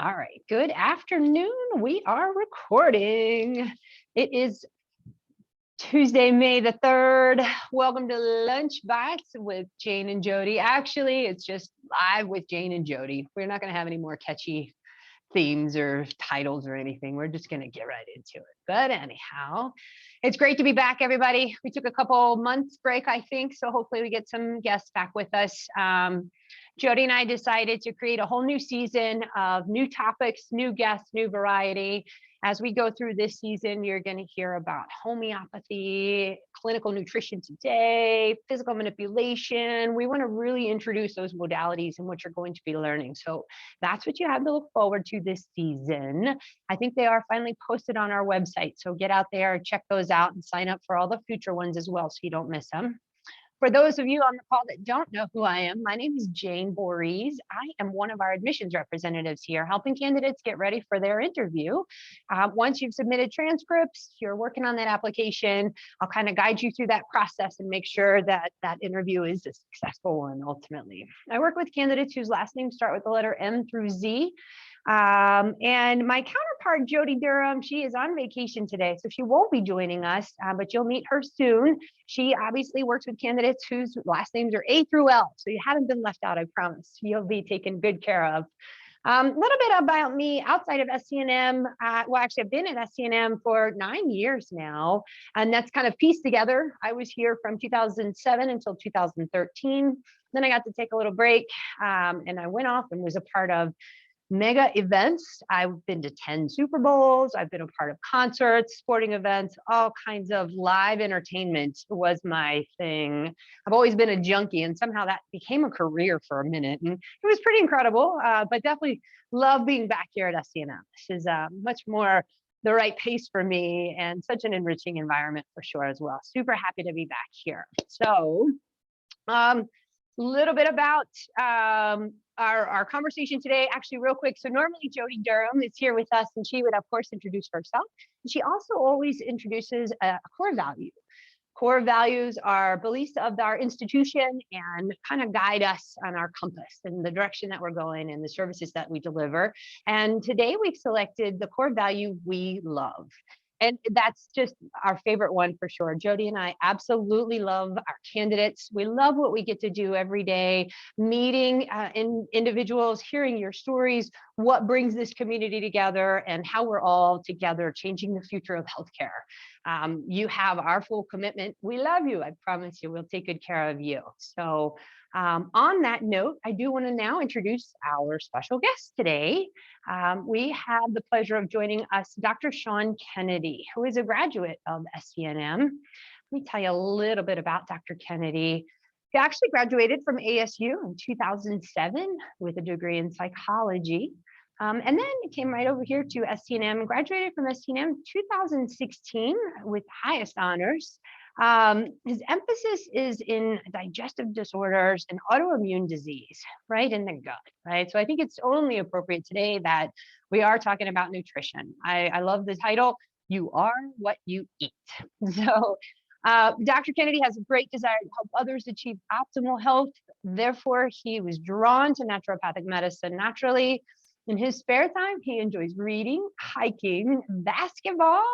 All right. Good afternoon. We are recording. It is Tuesday, May the 3rd. Welcome to Lunch Bites with Jane and Jody. Actually, it's just live with Jane and Jody. We're not going to have any more catchy themes or titles or anything. We're just going to get right into it. But anyhow, it's great to be back, everybody. We took a couple months break, I think. So hopefully we get some guests back with us. Jody and I decided to create a whole new season of new topics, new guests, new variety. As we go through this season, you're going to hear about homeopathy, clinical nutrition today, physical manipulation. We want to really introduce those modalities and what you're going to be learning. So that's what you have to look forward to this season. I think they are finally posted on our website. So get out there, check those out, and sign up for all the future ones as well so you don't miss them. For those of you on the call that don't know who I am, my name is Jane Voorhees. I am one of our admissions representatives here, helping candidates get ready for their interview. Once you've submitted transcripts, you're working on that application, I'll kind of guide you through that process and make sure that that interview is a successful one ultimately. I work with candidates whose last names start with the letter M through Z. And my counterpart, Jody Durham, she is on vacation today, so she won't be joining us, but you'll meet her soon. She obviously works with candidates whose last names are A through L, so you haven't been left out, I promise. You'll be taken good care of. A little bit about me outside of SCNM. Well, actually, I've been at SCNM for 9 years now, and that's kind of pieced together. I was here from 2007 until 2013. Then I got to take a little break, and I went off and was a part of mega events. I've been to 10 Super Bowls. I've been a part of concerts, sporting events, all kinds of live entertainment was my thing. I've always been a junkie, and somehow that became a career for a minute. And it was pretty incredible, but definitely love being back here at SCNM. This is much more the right pace for me and such an enriching environment for sure as well. Super happy to be back here. So, little bit about our conversation today, actually real quick. So normally Jody Durham is here with us and she would of course introduce herself. She also always introduces a core value. Core values are beliefs of our institution and kind of guide us on our compass and the direction that we're going and the services that we deliver. And today we've selected the core value, we love. And that's just our favorite one for sure. Jody and I absolutely love our candidates. We love what we get to do every day, meeting individuals, hearing your stories, what brings this community together and how we're all together changing the future of healthcare. You have our full commitment. We love you. I promise you, we'll take good care of you. So on that note, I do want to now introduce our special guest today. We have the pleasure of joining us, Dr. Sean Kennedy, who is a graduate of SCNM. Let me tell you a little bit about Dr. Kennedy. He actually graduated from ASU in 2007 with a degree in psychology. And then he came right over here to SCNM, graduated from SCNM 2016 with highest honors. His emphasis is in digestive disorders and autoimmune disease, right in the gut, right? So I think it's only appropriate today that we are talking about nutrition. I love the title, You Are What You Eat. So Dr. Kennedy has a great desire to help others achieve optimal health. Therefore, he was drawn to naturopathic medicine naturally. In his spare time, he enjoys reading, hiking, basketball,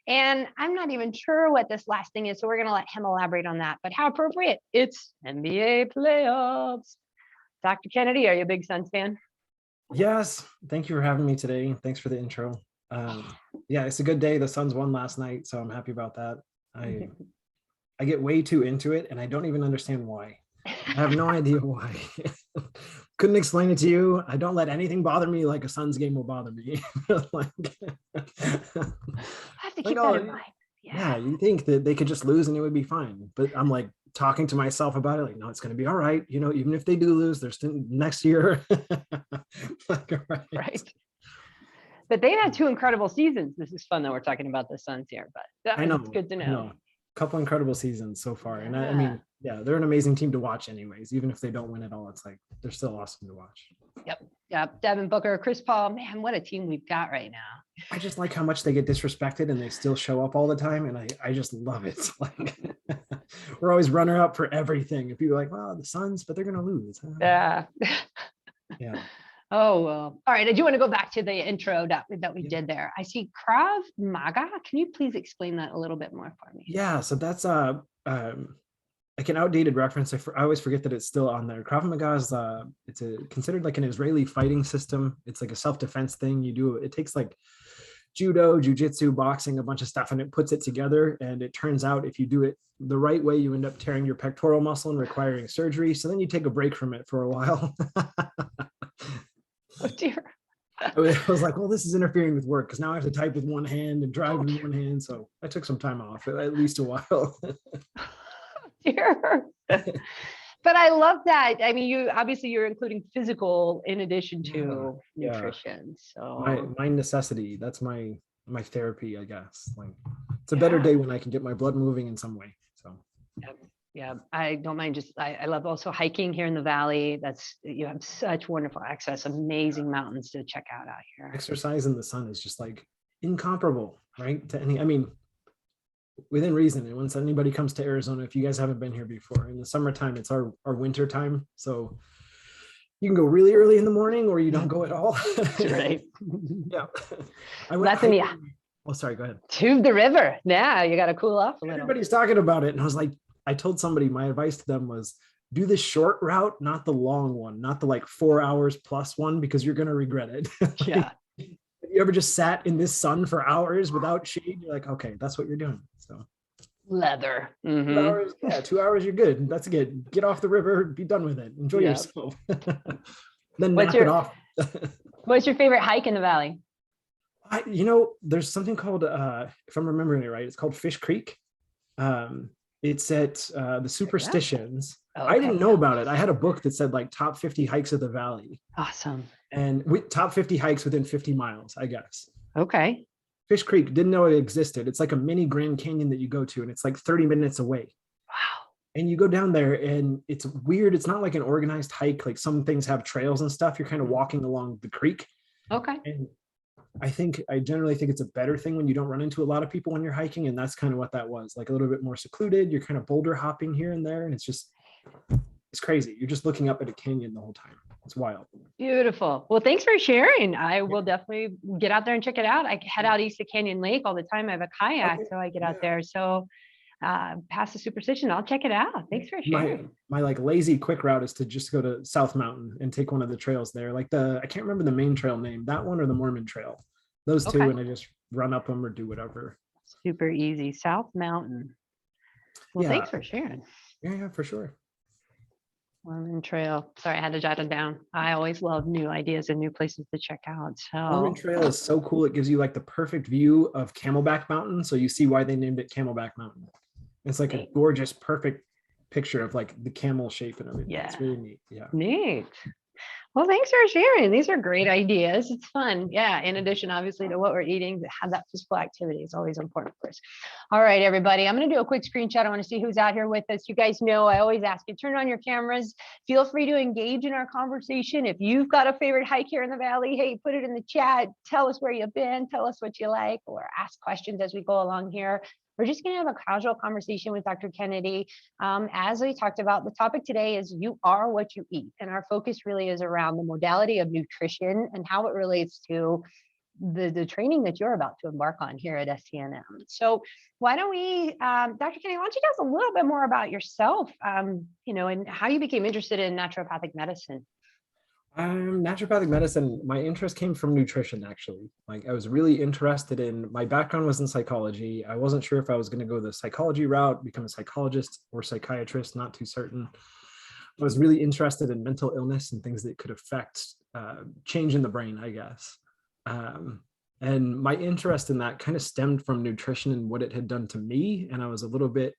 and I'm not even sure what this last thing is, so we're going to let him elaborate on that. But how appropriate, it's NBA playoffs. Dr. Kennedy, are you a big Suns fan? Yes, thank you for having me today. Thanks for the intro. Yeah, it's a good day. The Suns won last night, so I'm happy about that. I get way too into it, and I don't even understand why. I have no idea why. Couldn't explain it to you. I don't let anything bother me like a Suns game will bother me. I have to keep that in mind. Yeah, you think that they could just lose and it would be fine. But I'm like talking to myself about it, like, no, it's going to be all right. You know, even if they do lose, they're still next year. Like, right. But they've had two incredible seasons. This is fun that we're talking about the Suns here, but I know, it's good to know. Couple incredible seasons so far. And I mean, yeah, they're an amazing team to watch anyways. Even if they don't win it all, it's like they're still awesome to watch. Yep. Devin Booker, Chris Paul, man, what a team we've got right now. I just like how much they get disrespected and they still show up all the time. And I just love it. Like we're always runner up for everything. If you're like, well, the Suns, but they're gonna lose. Yeah. Yeah. Oh, well. All right. I do want to go back to the intro that we Yeah. did there. I see Krav Maga. Can you please explain that a little bit more for me? Yeah, so that's like an outdated reference. I always forget that it's still on there. Krav Maga is it's considered like an Israeli fighting system. It's like a self-defense thing. It takes like judo, jujitsu, boxing, a bunch of stuff, and it puts it together. And it turns out if you do it the right way, you end up tearing your pectoral muscle and requiring surgery. So then you take a break from it for a while. Oh dear. I was like, well, this is interfering with work because now I have to type with one hand and drive with one hand. So I took some time off, at least a while. Dear. But I love that. I mean, you're including physical in addition to nutrition. So my necessity, that's my therapy, I guess. Like it's a better day when I can get my blood moving in some way. So yeah, I don't mind. I love also hiking here in the valley. You have such wonderful access, amazing mountains to check out here. Exercise in the sun is just like incomparable, right? To any, I mean, within reason. And once anybody comes to Arizona, if you guys haven't been here before, in the summertime, it's our winter time. So you can go really early in the morning or you don't go at all. Right. Yeah. Oh, sorry, go ahead. To the river. Yeah, you got to cool off a little. Everybody's talking about it. And I was like, I told somebody, my advice to them was do the short route, not the long one, not the like 4 hours plus one, because you're going to regret it. Yeah. If you ever just sat in this sun for hours without shade, you're like, okay, that's what you're doing. So leather. 2 hours, 2 hours, you're good. That's good. Get off the river, be done with it. Enjoy yourself. Then knock it off. What's your favorite hike in the valley? There's something called, if I'm remembering it right, it's called Fish Creek. It's at the Superstitions. Okay. I didn't know about it. I had a book that said like top 50 hikes of the valley. Awesome. And top 50 hikes within 50 miles, I guess. Okay. Fish Creek, didn't know it existed. It's like a mini Grand Canyon that you go to, and it's like 30 minutes away. Wow. And you go down there and it's weird. It's not like an organized hike. Like some things have trails and stuff. You're kind of walking along the creek. Okay. And I generally think it's a better thing when you don't run into a lot of people when you're hiking. And that's kind of what that was, like a little bit more secluded. You're kind of boulder hopping here and there. And it's crazy. You're just looking up at a canyon the whole time. It's wild. Beautiful. Well, thanks for sharing. I will definitely get out there and check it out. I head out east of Canyon Lake all the time. I have a kayak, so I get out there. So past the Superstition, I'll check it out. Thanks for sharing. My like lazy quick route is to just go to South Mountain and take one of the trails there. Like I can't remember the main trail name, that one or the Mormon Trail. Those two, and I just run up them or do whatever. Super easy. South Mountain. Well, thanks for sharing. Yeah, for sure. Mormon Trail. Sorry, I had to jot it down. I always love new ideas and new places to check out. So Mormon Trail is so cool. It gives you like the perfect view of Camelback Mountain. So you see why they named it Camelback Mountain. It's like a gorgeous, perfect picture of like the camel shape and everything. Yeah. It's really neat. Yeah. Neat. Well, thanks for sharing. These are great ideas. It's fun. Yeah. In addition, obviously, to what we're eating, to have that physical activity is always important for us. All right, everybody. I'm going to do a quick screenshot. I want to see who's out here with us. You guys know I always ask you, turn on your cameras. Feel free to engage in our conversation. If you've got a favorite hike here in the valley, hey, put it in the chat. Tell us where you've been. Tell us what you like, or ask questions as we go along here. We're just going to have a casual conversation with Dr. Kennedy. As we talked about, the topic today is you are what you eat. And our focus really is around the modality of nutrition and how it relates to the training that you're about to embark on here at STNM. So why don't we, Dr. Kennedy, why don't you tell us a little bit more about yourself, and how you became interested in naturopathic medicine? Naturopathic medicine, my interest came from nutrition, actually. Like I was really interested my background was in psychology. I wasn't sure if I was going to go the psychology route, become a psychologist or psychiatrist, not too certain. I was really interested in mental illness and things that could affect change in the brain, I guess. And my interest in that kind of stemmed from nutrition and what it had done to me. And I was a little bit,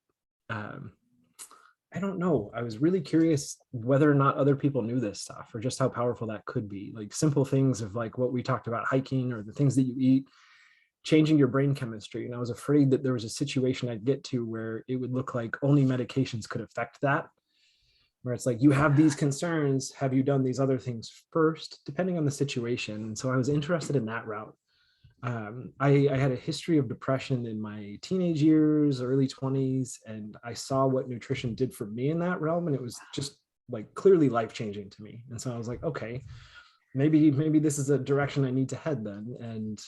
I don't know. I was really curious whether or not other people knew this stuff or just how powerful that could be. Like simple things of like what we talked about, hiking, or the things that you eat, changing your brain chemistry. And I was afraid that there was a situation I'd get to where it would look like only medications could affect that. Where it's like, you have these concerns, have you done these other things first, depending on the situation? And so I was interested in that route. I had a history of depression in my teenage years, early 20s, and I saw what nutrition did for me in that realm. And it was just like clearly life-changing to me. And so I was like, okay, maybe this is a direction I need to head then. And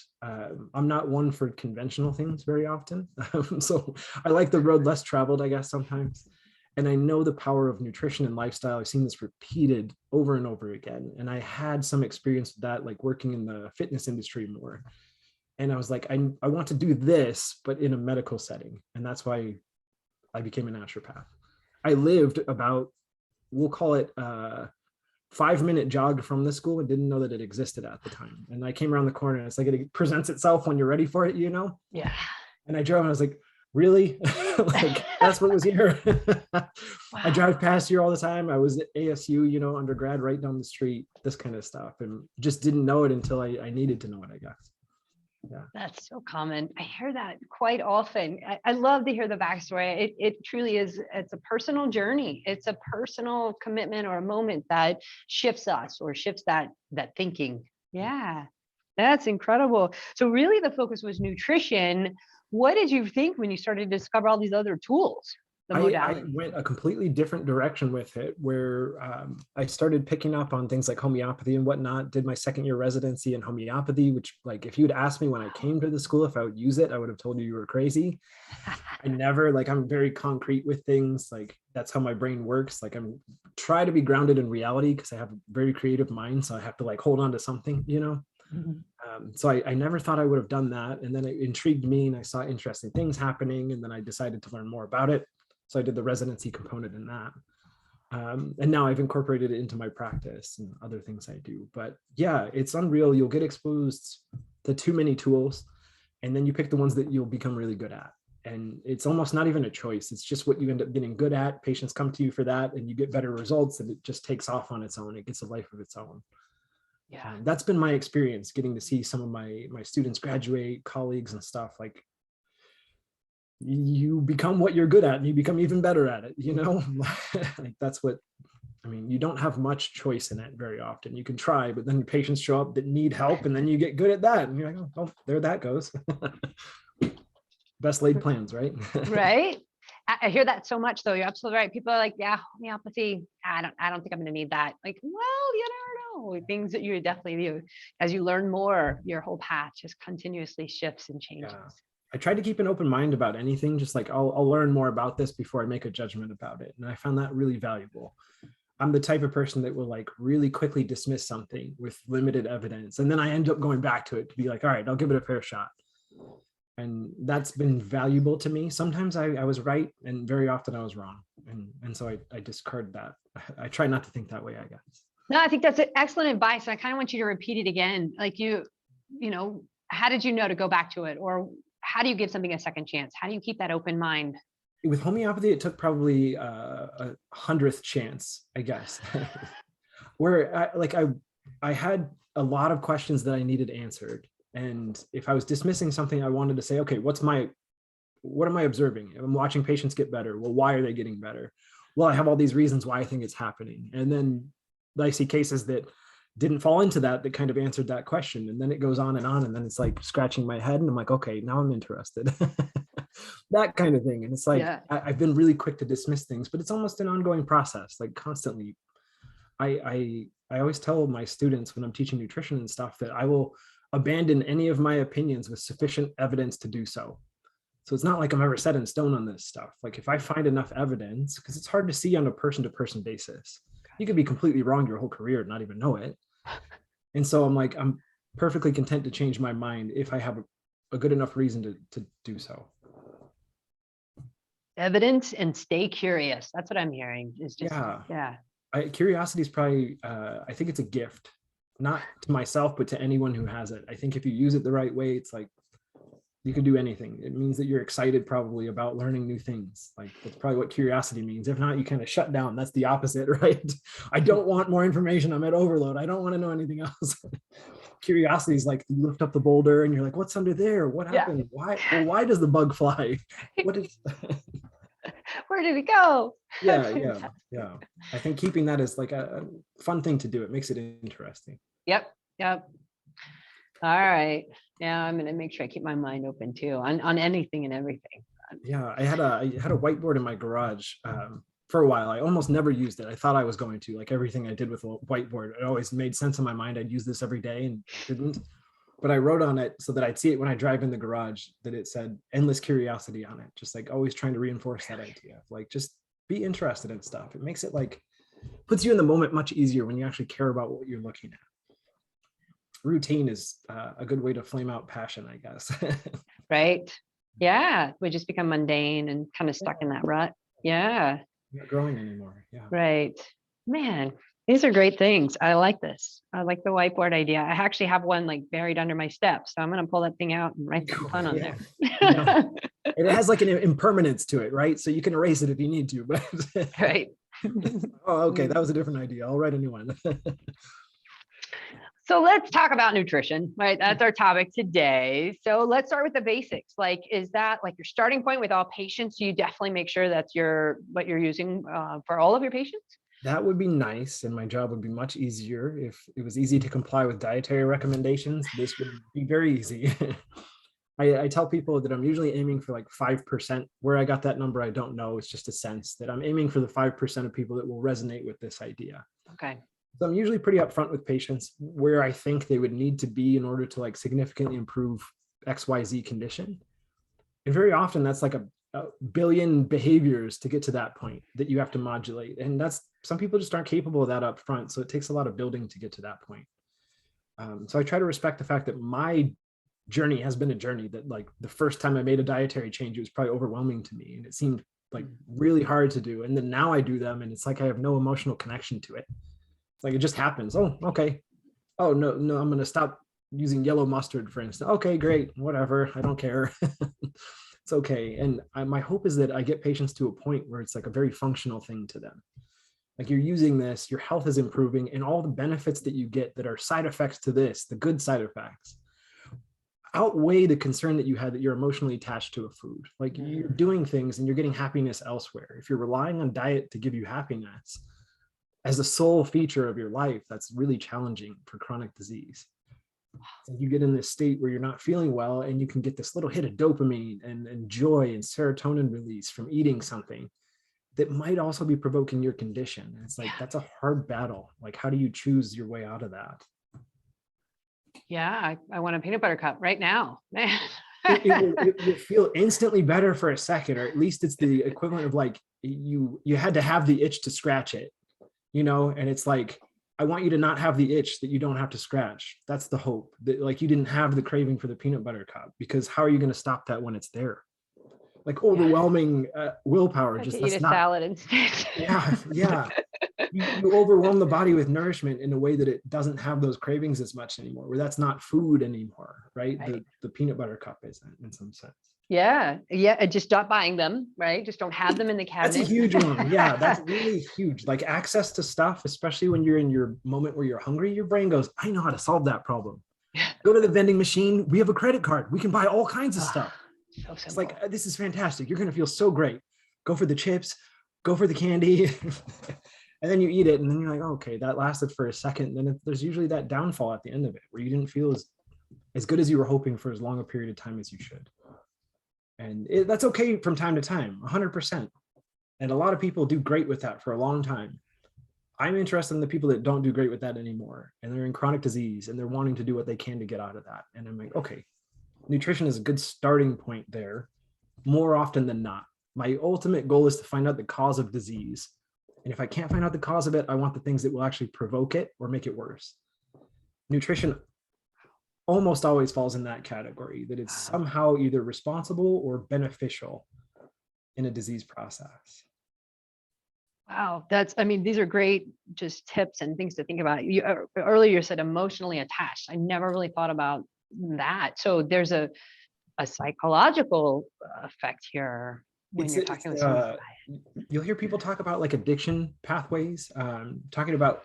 I'm not one for conventional things very often. So I like the road less traveled, I guess, sometimes. And I know the power of nutrition and lifestyle. I've seen this repeated over and over again. And I had some experience with that, like working in the fitness industry more. And I was like, I want to do this, but in a medical setting. And that's why I became a naturopath. I lived about, we'll call it 5-minute jog from the school and didn't know that it existed at the time. And I came around the corner and it's like, it presents itself when you're ready for it, you know? Yeah. And I drove and I was like, really? Like, that's what was here. I drive past here all the time. I was at ASU, you know, undergrad, right down the street, this kind of stuff. And just didn't know it until I needed to know it, I guess. Yeah. That's so common. I hear that quite often. I love to hear the backstory. It truly is. It's a personal journey. It's a personal commitment or a moment that shifts us or shifts that thinking. Yeah, that's incredible. So really the focus was nutrition. What did you think when you started to discover all these other tools? I went a completely different direction with it, where I started picking up on things like homeopathy and whatnot. Did my second year residency in homeopathy, which, like, if you'd asked me when I came to the school if I would use it, I would have told you were crazy. I never, like, I'm very concrete with things. Like, that's how my brain works. Like, I'm try to be grounded in reality because I have a very creative mind, so I have to like hold on to something, you know. So I never thought I would have done that, and then it intrigued me, and I saw interesting things happening, and then I decided to learn more about it. So I did the residency component in that. And now I've incorporated it into my practice and other things I do. But yeah, it's unreal. You'll get exposed to too many tools, and then you pick the ones that you'll become really good at. And it's almost not even a choice. It's just what you end up getting good at. Patients come to you for that, and you get better results, and it just takes off on its own. It gets a life of its own. Yeah, that's been my experience, getting to see some of my students graduate, colleagues and stuff. Like, you become what you're good at and you become even better at it, you know. Like, that's what I mean. You don't have much choice in it very often. You can try, but then patients show up that need help, and then you get good at that, and you're like, oh, there that goes. Best laid plans, right? Right. I hear that so much though. You're absolutely right. People are like, yeah, homeopathy. I don't think I'm going to need that. Like, well, you never know. Things that you definitely do as you learn more, your whole path just continuously shifts and changes. Yeah. I try to keep an open mind about anything. Just like, I'll learn more about this before I make a judgment about it. And I found that really valuable. I'm the type of person that will like really quickly dismiss something with limited evidence. And then I end up going back to it to be like, all right, I'll give it a fair shot. And that's been valuable to me. Sometimes I was right, and very often I was wrong. And so I discard that. I try not to think that way, I guess. No, I think that's excellent advice. And I kind of want you to repeat it again. Like, you know, how did you know to go back to it? Or how do you give something a second chance? How do you keep that open mind? With homeopathy, it took probably a 100th chance, I guess. Where I had a lot of questions that I needed answered. And if I was dismissing something, I wanted to say, okay, what am I observing? I'm watching patients get better. Well, why are they getting better? Well, I have all these reasons why I think it's happening. And then I see cases that didn't fall into that kind of answered that question. And then it goes on. And then it's like scratching my head, and I'm like, okay, now I'm interested. That kind of thing. And it's like, yeah. I've been really quick to dismiss things, but it's almost an ongoing process, like constantly. I always tell my students when I'm teaching nutrition and stuff that I will abandon any of my opinions with sufficient evidence to do so. So it's not like I'm ever set in stone on this stuff. Like, if I find enough evidence, because it's hard to see on a person-to-person basis. You could be completely wrong your whole career and not even know it. And so I'm perfectly content to change my mind if I have a good enough reason to do so. Evidence and stay curious. That's what I'm hearing. Is just curiosity is probably I think it's a gift, not to myself, but to anyone who has it. I think if you use it the right way, it's like you can do anything. It means that you're excited probably about learning new things. Like, that's probably what curiosity means. If not, you kind of shut down. That's the opposite, right? I don't want more information. I'm at overload. I don't want to know anything else. Curiosity is like, you lift up the boulder and you're like, what's under there? What happened? Why? Well, why does the bug fly? What is? Where did it go? Yeah. I think keeping that is like a fun thing to do. It makes it interesting. Yep. All right. Now I'm going to make sure I keep my mind open too on anything and everything. Yeah, I had a whiteboard in my garage for a while. I almost never used it. I thought I was going to, like everything I did with a whiteboard. It always made sense in my mind. I'd use this every day and didn't. But I wrote on it so that I'd see it when I drive in the garage, that it said endless curiosity on it. Just like always trying to reinforce that idea. Like just be interested in stuff. It makes it like, puts you in the moment much easier when you actually care about what you're looking at. Routine is a good way to flame out passion, I guess. Right. Yeah. We just become mundane and kind of stuck in that rut. Yeah. Not growing anymore. Yeah. Right. Man, these are great things. I like this. I like the whiteboard idea. I actually have one like buried under my steps. So I'm going to pull that thing out and write some fun on there. You know, it has like an impermanence to it, right? So you can erase it if you need to. But Right. Oh, okay. That was a different idea. I'll write a new one. So let's talk about nutrition, right? That's our topic today. So let's start with the basics. Like, is that like your starting point with all patients? You definitely make sure that's what you're using for all of your patients? That would be nice. And my job would be much easier if it was easy to comply with dietary recommendations. This would be very easy. I tell people that I'm usually aiming for like 5%. Where I got that number, I don't know. It's just a sense that I'm aiming for the 5% of people that will resonate with this idea. Okay. So I'm usually pretty upfront with patients where I think they would need to be in order to like significantly improve XYZ condition. And very often that's like a billion behaviors to get to that point that you have to modulate. And that's, some people just aren't capable of that up front. So it takes a lot of building to get to that point. So I try to respect the fact that my journey has been a journey that like the first time I made a dietary change, it was probably overwhelming to me. And it seemed like really hard to do. And then now I do them and it's like I have no emotional connection to it. It's like it just happens. Oh, okay. Oh, no, I'm going to stop using yellow mustard, for instance. Okay, great. Whatever. I don't care. It's okay. And my hope is that I get patients to a point where it's like a very functional thing to them. Like you're using this, your health is improving, and all the benefits that you get that are side effects to this, the good side effects, outweigh the concern that you had that you're emotionally attached to a food. Like you're doing things and you're getting happiness elsewhere. If you're relying on diet to give you happiness as a sole feature of your life, that's really challenging for chronic disease. So you get in this state where you're not feeling well and you can get this little hit of dopamine and joy and serotonin release from eating something that might also be provoking your condition. And it's like, that's a hard battle. Like, how do you choose your way out of that? Yeah, I want a peanut butter cup right now. it will feel instantly better for a second, or at least it's the equivalent of like you had to have the itch to scratch it, you know? And it's like, I want you to not have the itch that you don't have to scratch. That's the hope, that like you didn't have the craving for the peanut butter cup, because how are you going to stop that when it's there? Like overwhelming willpower. Just eat a salad instead. Yeah. You overwhelm the body with nourishment in a way that it doesn't have those cravings as much anymore, where that's not food anymore, right? The peanut butter cup isn't, in some sense. Yeah. Just stop buying them, right? Just don't have them in the cabinet. That's a huge one. Yeah, that's really huge. Like access to stuff, especially when you're in your moment where you're hungry, your brain goes, I know how to solve that problem. Go to the vending machine. We have a credit card. We can buy all kinds of stuff. So it's like, this is fantastic. You're going to feel so great. Go for the chips, go for the candy. And then you eat it and then you're like, oh, okay, that lasted for a second. Then there's usually that downfall at the end of it where you didn't feel as good as you were hoping for as long a period of time as you should. And that's okay from time to time, 100%. And a lot of people do great with that for a long time. I'm interested in the people that don't do great with that anymore. And they're in chronic disease and they're wanting to do what they can to get out of that. And I'm like, okay, nutrition is a good starting point there more often than not. My ultimate goal is to find out the cause of disease. And if I can't find out the cause of it, I want the things that will actually provoke it or make it worse. Nutrition almost always falls in that category, that it's somehow either responsible or beneficial in a disease process. Wow. These are great just tips and things to think about. Earlier you said emotionally attached. I never really thought about that. So there's a psychological effect here when you're talking with someone. You'll hear people talk about like addiction pathways, talking about,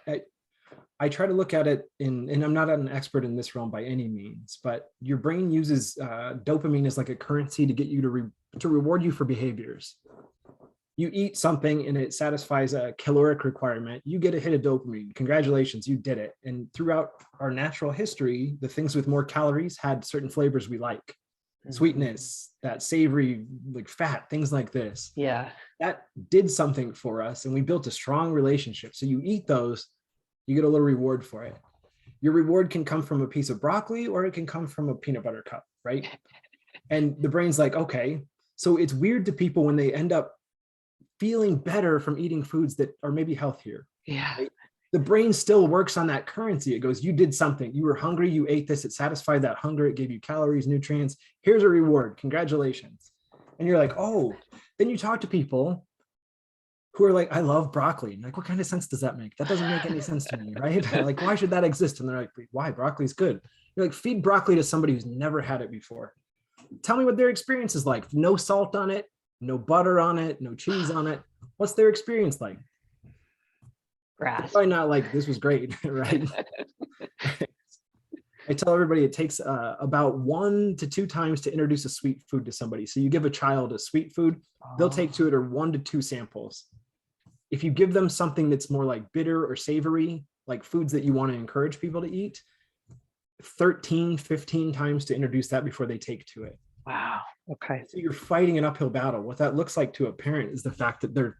I try to look at it and I'm not an expert in this realm by any means, but your brain uses dopamine as like a currency to get you to reward you for behaviors. You eat something and it satisfies a caloric requirement, you get a hit of dopamine. Congratulations, you did it. And throughout our natural history, the things with more calories had certain flavors we like. sweetness, that savory, like fat, things like this. Yeah. That did something for us and we built a strong relationship. So you eat those, you get a little reward for it. Your reward can come from a piece of broccoli or it can come from a peanut butter cup, right? And the brain's like, okay. So it's weird to people when they end up feeling better from eating foods that are maybe healthier. Yeah. Right? The brain still works on that currency. It goes, you did something. You were hungry. You ate this. It satisfied that hunger. It gave you calories, nutrients. Here's a reward. Congratulations. And you're like, oh, then you talk to people who are like, I love broccoli. And like, what kind of sense does that make? That doesn't make any sense to me, right? Like, why should that exist? And they're like, why? Broccoli's good. You're like, feed broccoli to somebody who's never had it before. Tell me what their experience is like. No salt on it, no butter on it, no cheese on it. What's their experience like? Grass. Probably not like, this was great, right? I tell everybody it takes about 1 to 2 times to introduce a sweet food to somebody. So you give a child a sweet food, they'll take to it or 1 to 2 samples. If you give them something that's more like bitter or savory, like foods that you want to encourage people to eat, 13, 15 times to introduce that before they take to it. Wow. Okay. So you're fighting an uphill battle. What that looks like to a parent is the fact that they're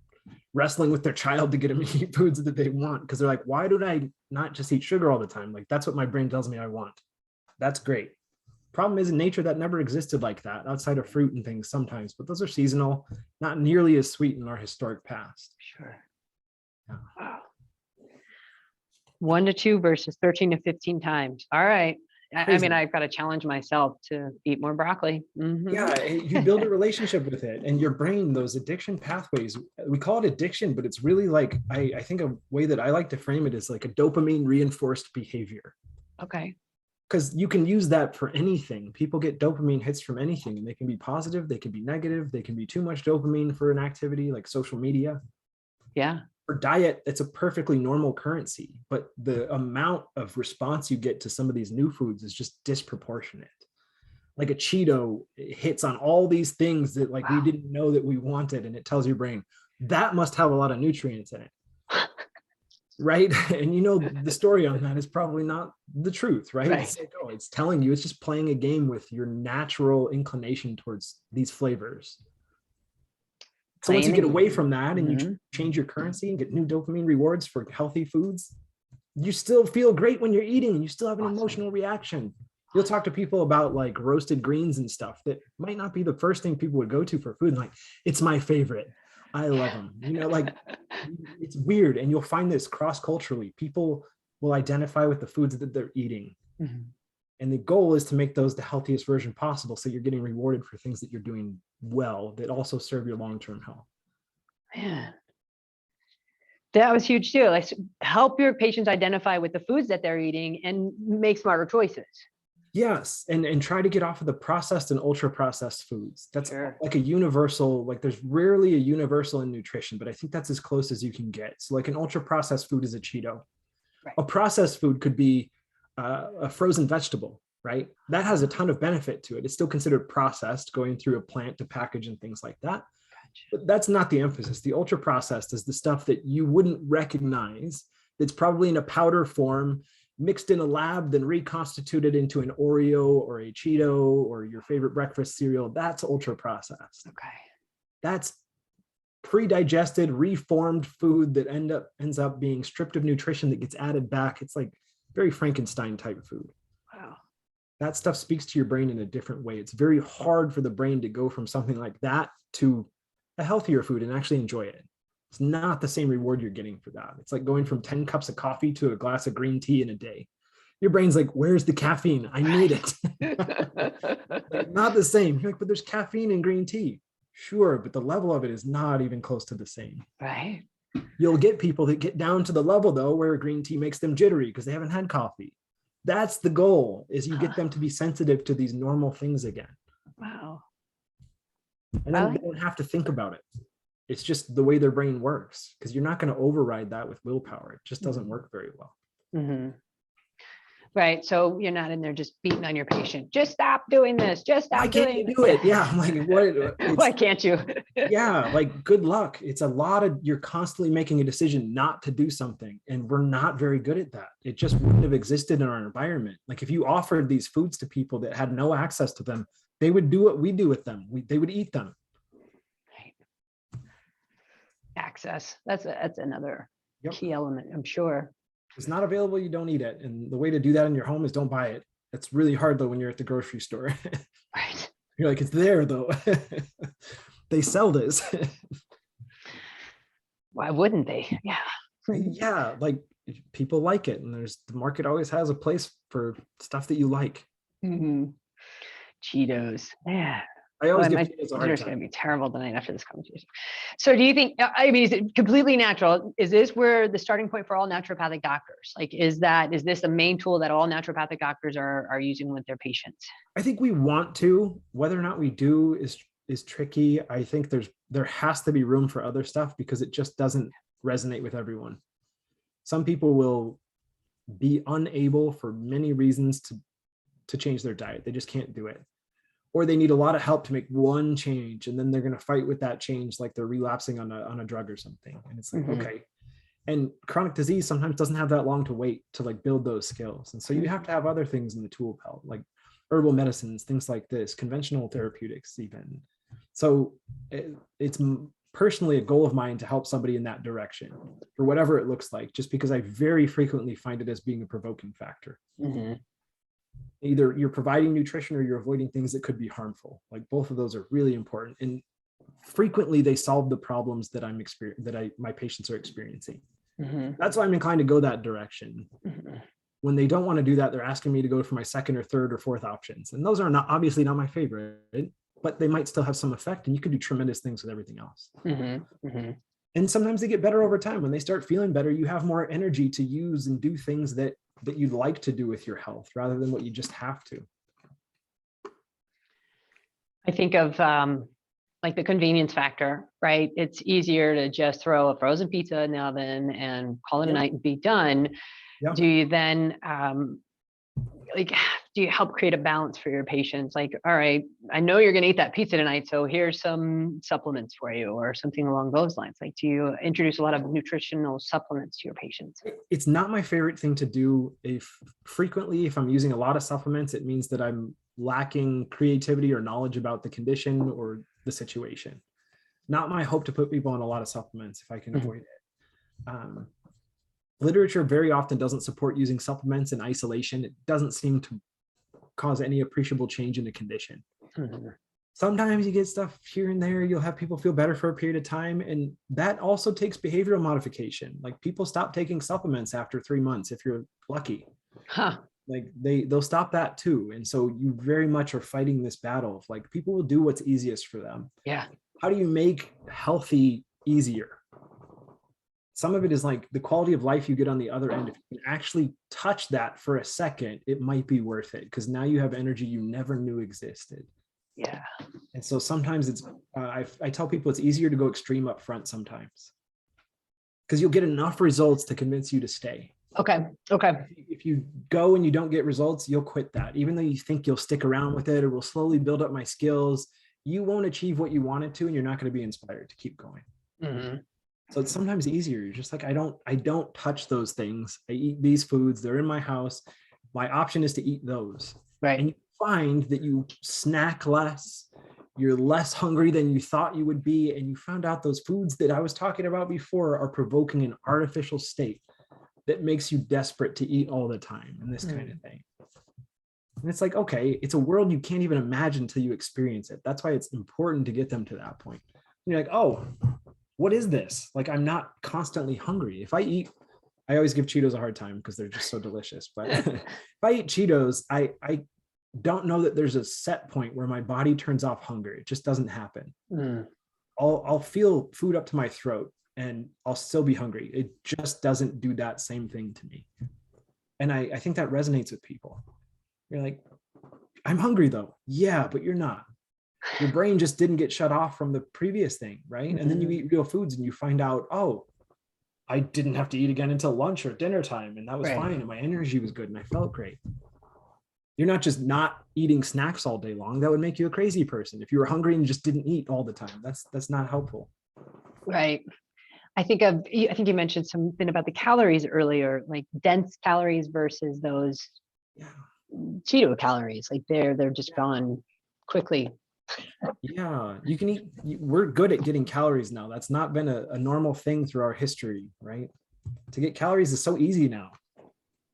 wrestling with their child to get them to eat foods that they want. Because they're like, why don't I not just eat sugar all the time? Like, that's what my brain tells me I want. That's great. Problem is in nature that never existed like that outside of fruit and things sometimes, but those are seasonal, not nearly as sweet in our historic past. Sure. Yeah. Wow. 1 to 2 versus 13 to 15 times. All right. I mean, I've got to challenge myself to eat more broccoli. Mm-hmm. Yeah, you build a relationship with it and your brain, those addiction pathways, we call it addiction, but it's really like, I think a way that I like to frame it is like a dopamine reinforced behavior. Okay. Because you can use that for anything. People get dopamine hits from anything and they can be positive, they can be negative, they can be too much dopamine for an activity like social media. Yeah. For diet, it's a perfectly normal currency, but the amount of response you get to some of these new foods is just disproportionate. Like a Cheeto hits on all these things that like we didn't know that we wanted, and it tells your brain that must have a lot of nutrients in it. Right? And you know, the story on that is probably not the truth, right? It's like, oh, it's telling you, it's just playing a game with your natural inclination towards these flavors. So once you get away from that and you change your currency and get new dopamine rewards for healthy foods, you still feel great when you're eating and you still have an emotional reaction. You'll talk to people about like roasted greens and stuff that might not be the first thing people would go to for food. And like, it's my favorite. I love them. You know, like it's weird. And you'll find this cross-culturally. People will identify with the foods that they're eating. Mm-hmm. And the goal is to make those the healthiest version possible. So you're getting rewarded for things that you're doing well that also serve your long-term health. Man, that was huge too. Like help your patients identify with the foods that they're eating and make smarter choices. Yes. And try to get off of the processed and ultra processed foods. That's like a universal, like there's rarely a universal in nutrition, but I think that's as close as you can get. So like an ultra processed food is a Cheeto. Right. A processed food could be a frozen vegetable, right? That has a ton of benefit to it. It's still considered processed, going through a plant to package and things like that. Gotcha. But that's not the emphasis. The ultra processed is the stuff that you wouldn't recognize. That's probably in a powder form, mixed in a lab, then reconstituted into an Oreo or a Cheeto or your favorite breakfast cereal. That's ultra processed. Okay. That's pre-digested, reformed food that ends up being stripped of nutrition that gets added back. It's like very Frankenstein type food. Wow. That stuff speaks to your brain in a different way. It's very hard for the brain to go from something like that to a healthier food and actually enjoy it. It's not the same reward you're getting for that. It's like going from 10 cups of coffee to a glass of green tea in a day. Your brain's like, where's the caffeine? I need it. Like, not the same. You're like, but there's caffeine in green tea. Sure, but the level of it is not even close to the same. Right. You'll get people that get down to the level though, where green tea makes them jittery because they haven't had coffee. That's the goal, is you get them to be sensitive to these normal things again. Wow. And then they don't have to think about it. It's just the way their brain works, because you're not going to override that with willpower. It just doesn't work very well. Mm-hmm. Right. So you're not in there just beating on your patient. Just stop doing this. Just stop doing it. Why can't you do it? Yeah. I'm like, what? Why can't you? Yeah. Like, good luck. It's a lot of, you're constantly making a decision not to do something. And we're not very good at that. It just wouldn't have existed in our environment. Like if you offered these foods to people that had no access to them, they would do what we do with them. They would eat them. Right. Access. That's another Yep. key element, I'm sure. If it's not available, you don't eat it. And the way to do that in your home is don't buy it. It's really hard though when you're at the grocery store. Right. You're like, it's there though. They sell this. Why wouldn't they? Yeah. Yeah, like people like it, and the market always has a place for stuff that you like. Mm-hmm. Cheetos. Yeah. I always Boy, give my Cheetos a hard dinner's time. going to be terrible tonight after this conversation. So do you think, I mean, is it completely natural? Is this where the starting point for all naturopathic doctors? Like, is this the main tool that all naturopathic doctors are using with their patients? I think we want to. Whether or not we do is tricky. I think there has to be room for other stuff because it just doesn't resonate with everyone. Some people will be unable for many reasons to change their diet. They just can't do it. Or they need a lot of help to make one change, and then they're going to fight with that change like they're relapsing on a drug or something. And it's like, okay. And chronic disease sometimes doesn't have that long to wait to like build those skills. And so you have to have other things in the tool belt, like herbal medicines, things like this, conventional therapeutics even. So it's personally a goal of mine to help somebody in that direction for whatever it looks like, just because I very frequently find it as being a provoking factor. Either you're providing nutrition or you're avoiding things that could be harmful. Like both of those are really important. And frequently they solve the problems that my patients are experiencing. That's why I'm inclined to go that direction. When they don't want to do that, they're asking me to go for my second or third or fourth options. And those are obviously not my favorite, but they might still have some effect, and you can do tremendous things with everything else. And sometimes they get better over time. When they start feeling better, you have more energy to use and do things that you'd like to do with your health rather than what you just have to. I think of like the convenience factor, right? It's easier to just throw a frozen pizza in the oven and call it a night and be done. Do you then do you help create a balance for your patients? Like, all right, I know you're going to eat that pizza tonight, so here's some supplements for you, or something along those lines. Like, do you introduce a lot of nutritional supplements to your patients? It's not my favorite thing to do. Frequently, if I'm using a lot of supplements, it means that I'm lacking creativity or knowledge about the condition or the situation. Not my hope to put people on a lot of supplements if I can avoid it. Literature very often doesn't support using supplements in isolation. It doesn't seem to cause any appreciable change in the condition. Sometimes you get stuff here and there. You'll have people feel better for a period of time. And that also takes behavioral modification. Like people stop taking supplements after 3 months, if you're lucky. Like they'll stop that too. And so you very much are fighting this battle of like, people will do what's easiest for them. Yeah. How do you make healthy easier? Some of it is like the quality of life you get on the other end. If you can actually touch that for a second, it might be worth it, because now you have energy you never knew existed. Yeah. And so sometimes it's, I tell people it's easier to go extreme up front sometimes, because you'll get enough results to convince you to stay. Okay. If you go and you don't get results, you'll quit that. Even though you think you'll stick around with it or will slowly build up my skills, you won't achieve what you wanted to, and you're not going to be inspired to keep going. So it's sometimes easier. You're just like, I don't touch those things. I eat these foods. They're in my house. My option is to eat those. Right. And you find that you snack less. You're less hungry than you thought you would be. And you found out those foods that I was talking about before are provoking an artificial state that makes you desperate to eat all the time and this kind of thing. And it's like, okay, it's a world you can't even imagine until you experience it. That's why it's important to get them to that point. And you're like, oh, what is this? Like, I'm not constantly hungry. If I eat, I always give Cheetos a hard time because they're just so delicious. But if I eat Cheetos, I don't know that there's a set point where my body turns off hunger. It just doesn't happen. I'll feel food up to my throat and I'll still be hungry. It just doesn't do that same thing to me. And I think that resonates with people. You're like, I'm hungry though. Yeah, but you're not. Your brain just didn't get shut off from the previous thing, right? And then you eat real foods and you find out, oh, I didn't have to eat again until lunch or dinner time, and that was fine, and my energy was good and I felt great. You're not just not eating snacks all day long. That would make you a crazy person. If you were hungry and just didn't eat all the time, that's not helpful. Right. I think you mentioned something about the calories earlier, like dense calories versus those Cheeto calories. Like they're just gone quickly. Yeah, you can eat. We're good at getting calories now. That's not been a normal thing through our history, right? To get calories is so easy now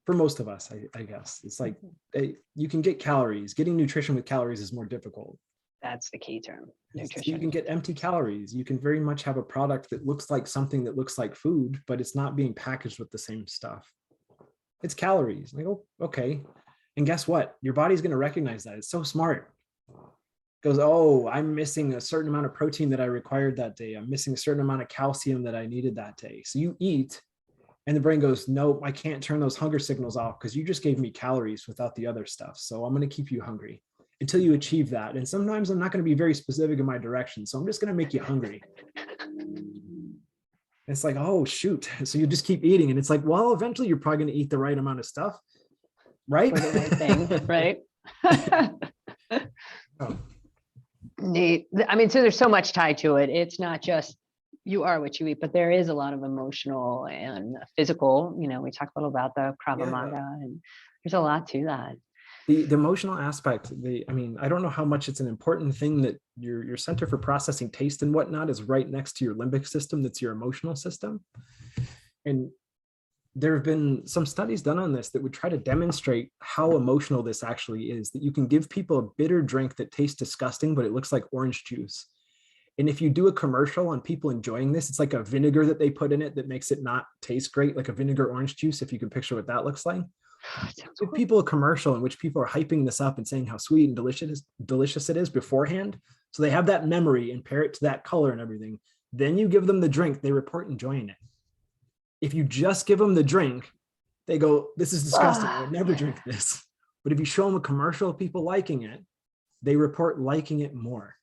for most of us, I guess. It's like you can get calories. Getting nutrition with calories is more difficult. That's the key term, So nutrition. you can get empty calories. You can very much have a product that looks like something that looks like food, but it's not being packaged with the same stuff. It's calories. Like, oh, okay. And guess what? Your body's going to recognize that. It's so smart. Goes, oh, I'm missing a certain amount of protein that I required that day. I'm missing a certain amount of calcium that I needed that day. So you eat, and the brain goes, nope, I can't turn those hunger signals off because you just gave me calories without the other stuff. So I'm going to keep you hungry until you achieve that. And sometimes I'm not going to be very specific in my direction. So I'm just going to make you hungry. It's like, oh, shoot. So you just keep eating. And it's like, well, eventually you're probably going to eat the right amount of stuff. Right? For the right thing, right? Oh. Neat. I mean, so there's so much tied to it. It's not just you are what you eat, but there is a lot of emotional and physical. You know, we talked a little about the Krav Maga, and there's a lot to that. The emotional aspect, I mean, I don't know how much it's an important thing that your center for processing taste and whatnot is right next to your limbic system. That's your emotional system. And there have been some studies done on this that would try to demonstrate how emotional this actually is, that you can give people a bitter drink that tastes disgusting, but it looks like orange juice. And if you do a commercial on people enjoying this, it's like a vinegar that they put in it that makes it not taste great, like a vinegar orange juice, if you can picture what that looks like. Give people a commercial in which people are hyping this up and saying how sweet and delicious it is beforehand. So they have that memory and pair it to that color and everything. Then you give them the drink, they report enjoying it. If you just give them the drink, they go, this is disgusting. I would never drink this. But if you show them a commercial of people liking it, they report liking it more.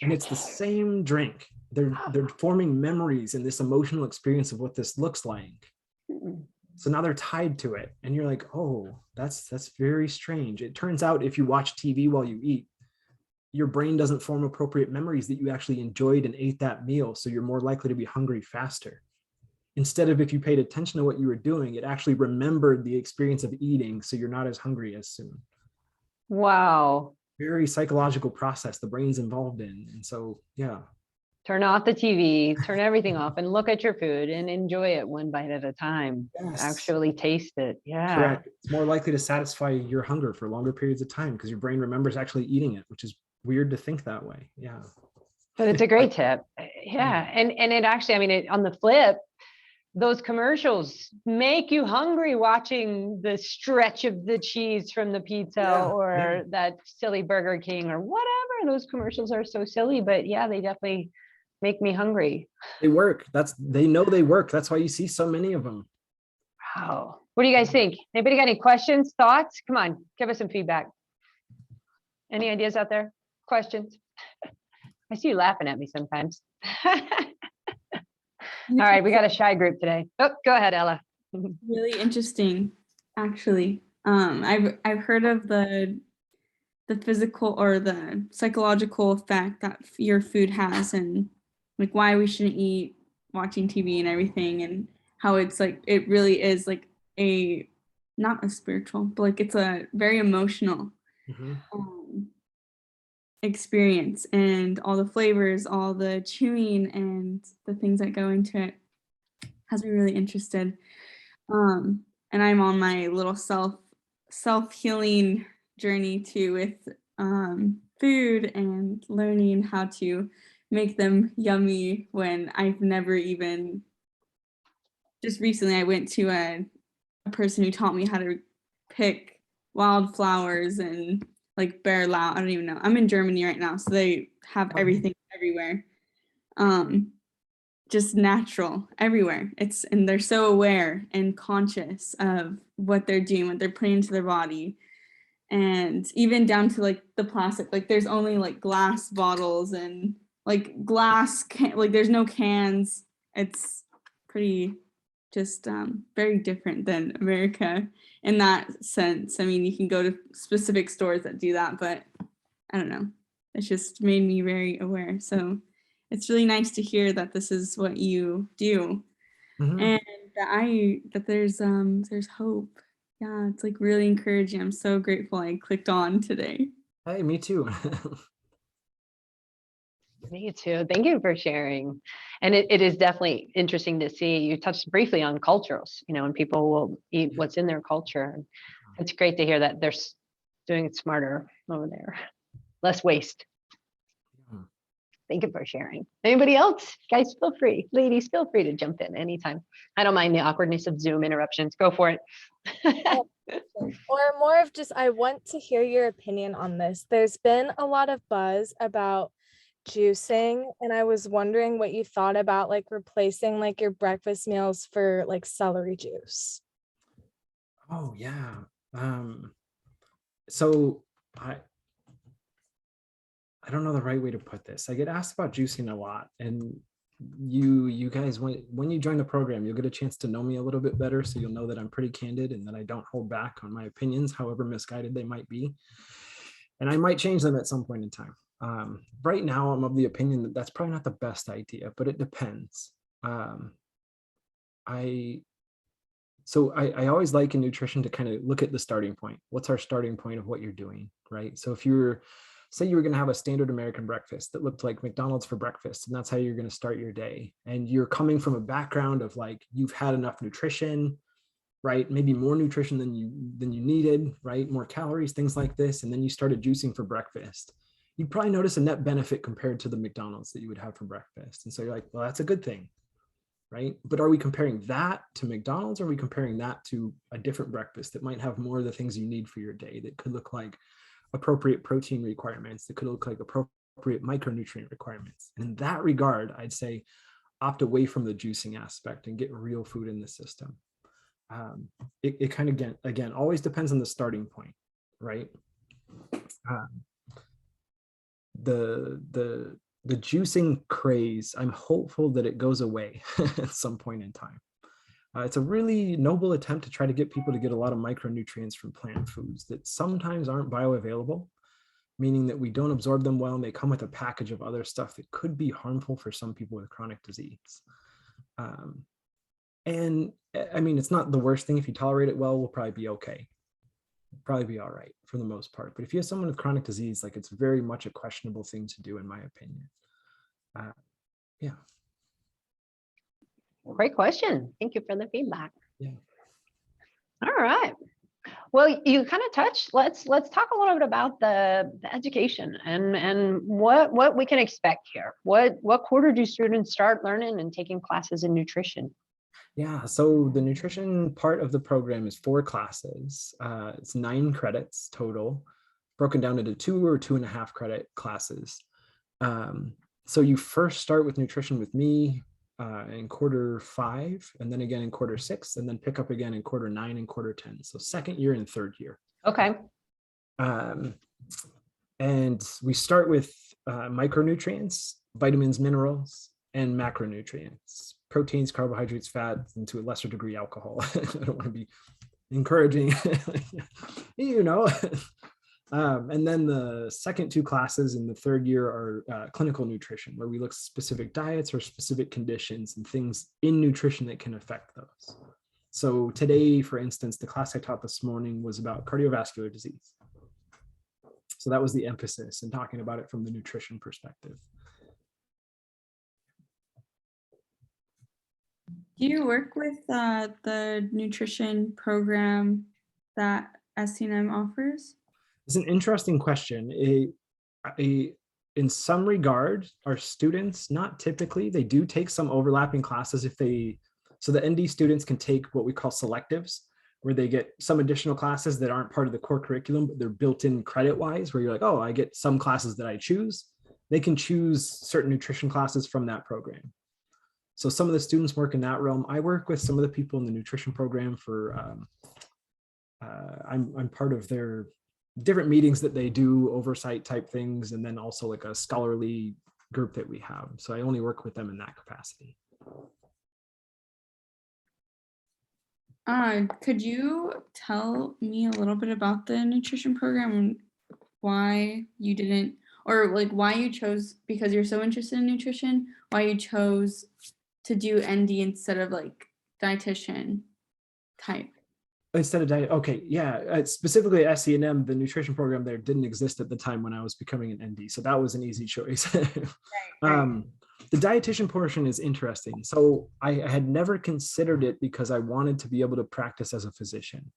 And it's the same drink. They're forming memories in this emotional experience of what this looks like. So now they're tied to it. And you're like, oh, that's very strange. It turns out if you watch TV while you eat, your brain doesn't form appropriate memories that you actually enjoyed and ate that meal. So you're more likely to be hungry faster. Instead of if you paid attention to what you were doing, it actually remembered the experience of eating. So you're not as hungry as soon. Wow. Very psychological process the brain's involved in. And so, yeah. Turn off the TV, turn everything off and look at your food and enjoy it one bite at a time. Yes. Actually taste it. Yeah. Correct. It's more likely to satisfy your hunger for longer periods of time because your brain remembers actually eating it, which is weird to think that way. Yeah. But it's a great tip. Yeah. And it actually, I mean, on the flip, those commercials make you hungry watching the stretch of the cheese from the pizza or that silly Burger King or whatever. Those commercials are so silly, but yeah, they definitely make me hungry. They work. They know they work. That's why you see so many of them. Wow. What do you guys think? Anybody got any questions, thoughts? Come on, give us some feedback. Any ideas out there? Questions? I see you laughing at me sometimes. All right, we got a shy group today. Oh, go ahead, Ella. Really interesting, actually. I've heard of the physical or the psychological effect that your food has, and like why we shouldn't eat watching TV and everything, and how it's like it really is like a not a spiritual, but like it's a very emotional experience, and all the flavors, all the chewing and the things that go into it has me really interested. And I'm on my little self-healing journey too with food and learning how to make them yummy when I've never even. Just recently I went to a person who taught me how to pick wildflowers and like Bärlauch. I don't even know. I'm in Germany right now, so they have everything everywhere. Just natural everywhere. And they're so aware and conscious of what they're doing, what they're putting into their body. And even down to like the plastic, like there's only like glass bottles and like like there's no cans. It's pretty just very different than America in that sense. I mean, you can go to specific stores that do that, but I don't know. It's just made me very aware. So it's really nice to hear that this is what you do, and that there's hope. Yeah, it's like really encouraging. I'm so grateful I clicked on today. Hey, me too. Me too. Thank you for sharing. And it is definitely interesting to see. You touched briefly on cultures, and people will eat what's in their culture. It's great to hear that they're doing it smarter over there. Less waste. Thank you for sharing. Anybody else? Guys, feel free. Ladies, feel free to jump in anytime. I don't mind the awkwardness of Zoom interruptions. Go for it. Or more of just, I want to hear your opinion on this. There's been a lot of buzz about juicing, and I was wondering what you thought about like replacing like your breakfast meals for like celery juice. Oh yeah. So I don't know the right way to put this. I get asked about juicing a lot, and you guys, when you join the program, you'll get a chance to know me a little bit better, so you'll know that I'm pretty candid and that I don't hold back on my opinions, however misguided they might be, and I might change them at some point in time. Right now, I'm of the opinion that that's probably not the best idea, but it depends. I always like in nutrition to kind of look at the starting point. What's our starting point of what you're doing, right? So if say you were going to have a standard American breakfast that looked like McDonald's for breakfast, and that's how you're going to start your day, and you're coming from a background of like, you've had enough nutrition, right? Maybe more nutrition than you needed, right? More calories, things like this. And then you started juicing for breakfast. You'd probably notice a net benefit compared to the McDonald's that you would have for breakfast. And so you're like, well, that's a good thing, right? But are we comparing that to McDonald's, or are we comparing that to a different breakfast that might have more of the things you need for your day, that could look like appropriate protein requirements, that could look like appropriate micronutrient requirements? And in that regard, I'd say opt away from the juicing aspect and get real food in the system. It kind of, again, always depends on the starting point, right? The juicing craze, I'm hopeful that it goes away at some point in time. It's a really noble attempt to try to get people to get a lot of micronutrients from plant foods that sometimes aren't bioavailable, meaning that we don't absorb them well, and they come with a package of other stuff that could be harmful for some people with chronic disease. And I mean, it's not the worst thing. If you tolerate it well, we'll probably be okay. Probably be all right for the most part. But if you have someone with chronic disease, like, it's very much a questionable thing to do, in my opinion. Yeah. Great question. Thank you for the feedback. Yeah. All right. Well, you kind of touched. Let's talk a little bit about the education and what we can expect here. What quarter do students start learning and taking classes in nutrition? Yeah, so the nutrition part of the program is 4 classes. It's 9 credits total, broken down into 2 or 2.5 credit classes. So you first start with nutrition with me in quarter 5, and then again in quarter 6, and then pick up again in quarter 9 and quarter 10. So second year and third year. Okay. And we start with micronutrients, vitamins, minerals, and macronutrients, proteins, carbohydrates, fats, and to a lesser degree, alcohol. I don't want to be encouraging, and then the second 2 classes in the third year are clinical nutrition, where we look at specific diets or specific conditions and things in nutrition that can affect those. So today, for instance, the class I taught this morning was about cardiovascular disease. So that was the emphasis in talking about it from the nutrition perspective. Do you work with the nutrition program that SCNM offers? It's an interesting question. In some regard, our students, not typically, they do take some overlapping classes so the ND students can take what we call selectives, where they get some additional classes that aren't part of the core curriculum, but they're built in credit-wise, where you're like, oh, I get some classes that I choose. They can choose certain nutrition classes from that program. So some of the students work in that realm. I work with some of the people in the nutrition program I'm part of their different meetings that they do, oversight type things, and then also like a scholarly group that we have. So I only work with them in that capacity. Could you tell me a little bit about the nutrition program and why you didn't, or like why you chose, because you're so interested in nutrition, why you chose to do ND instead of like dietitian type? Instead of diet, okay, yeah. Specifically at SCNM, the nutrition program there didn't exist at the time when I was becoming an ND, so that was an easy choice. Right. The dietitian portion is interesting. So I had never considered it because I wanted to be able to practice as a physician.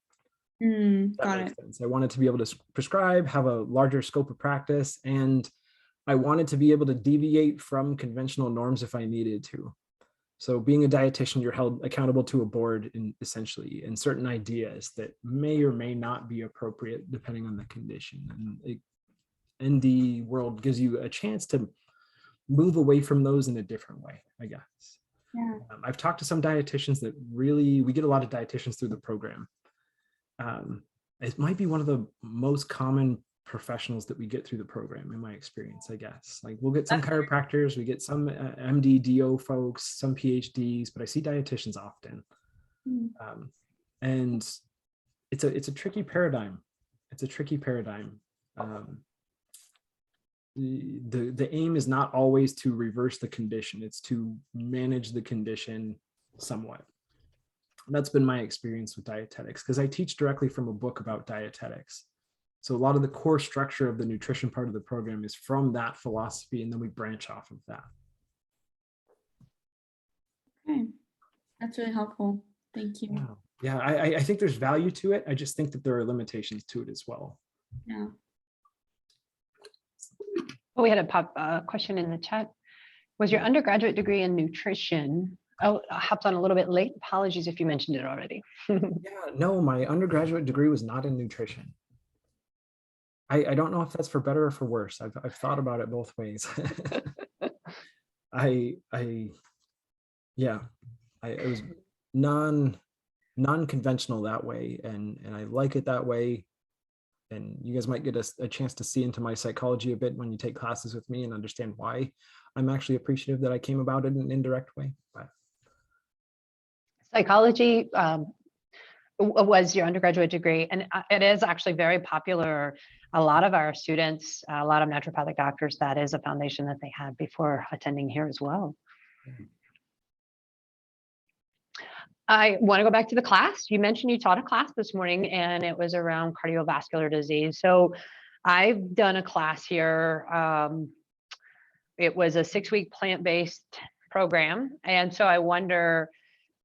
That Got makes it. sense. I wanted to be able to prescribe, have a larger scope of practice, and I wanted to be able to deviate from conventional norms if I needed to. So being a dietitian, you're held accountable to a board in essentially in certain ideas that may or may not be appropriate depending on the condition. And the world gives you a chance to move away from those in a different way, I guess. Yeah. I've talked to some dietitians that really, we get a lot of dietitians through the program. It might be one of the most common professionals that we get through the program in my experience, I guess. Like we'll get some chiropractors, we get some MD, DO folks, some PhDs, but I see dietitians often. And it's a tricky paradigm. It's a tricky paradigm. The aim is not always to reverse the condition, it's to manage the condition somewhat. That's been my experience with dietetics because I teach directly from a book about dietetics. So a lot of the core structure of the nutrition part of the program is from that philosophy, and then we branch off of that. Okay. That's really helpful. Thank you. Yeah, I think there's value to it. I just think that there are limitations to it as well. Yeah. Oh, we had a question in the chat. Was your undergraduate degree in nutrition? Oh, I hopped on a little bit late. Apologies if you mentioned it already. Yeah, no, my undergraduate degree was not in nutrition. I don't know if that's for better or for worse. I've thought about it both ways. It was non-conventional that way, and I like it that way. And you guys might get a chance to see into my psychology a bit when you take classes with me and understand why I'm actually appreciative that I came about it in an indirect way. But Psychology was your undergraduate degree, and it is actually very popular. A lot of our students, a lot of naturopathic doctors, that is a foundation that they had before attending here as well. I want to go back to the class. You mentioned you taught a class this morning and it was around cardiovascular disease. So I've done a class here. It was a 6-week plant-based program. And so I wonder,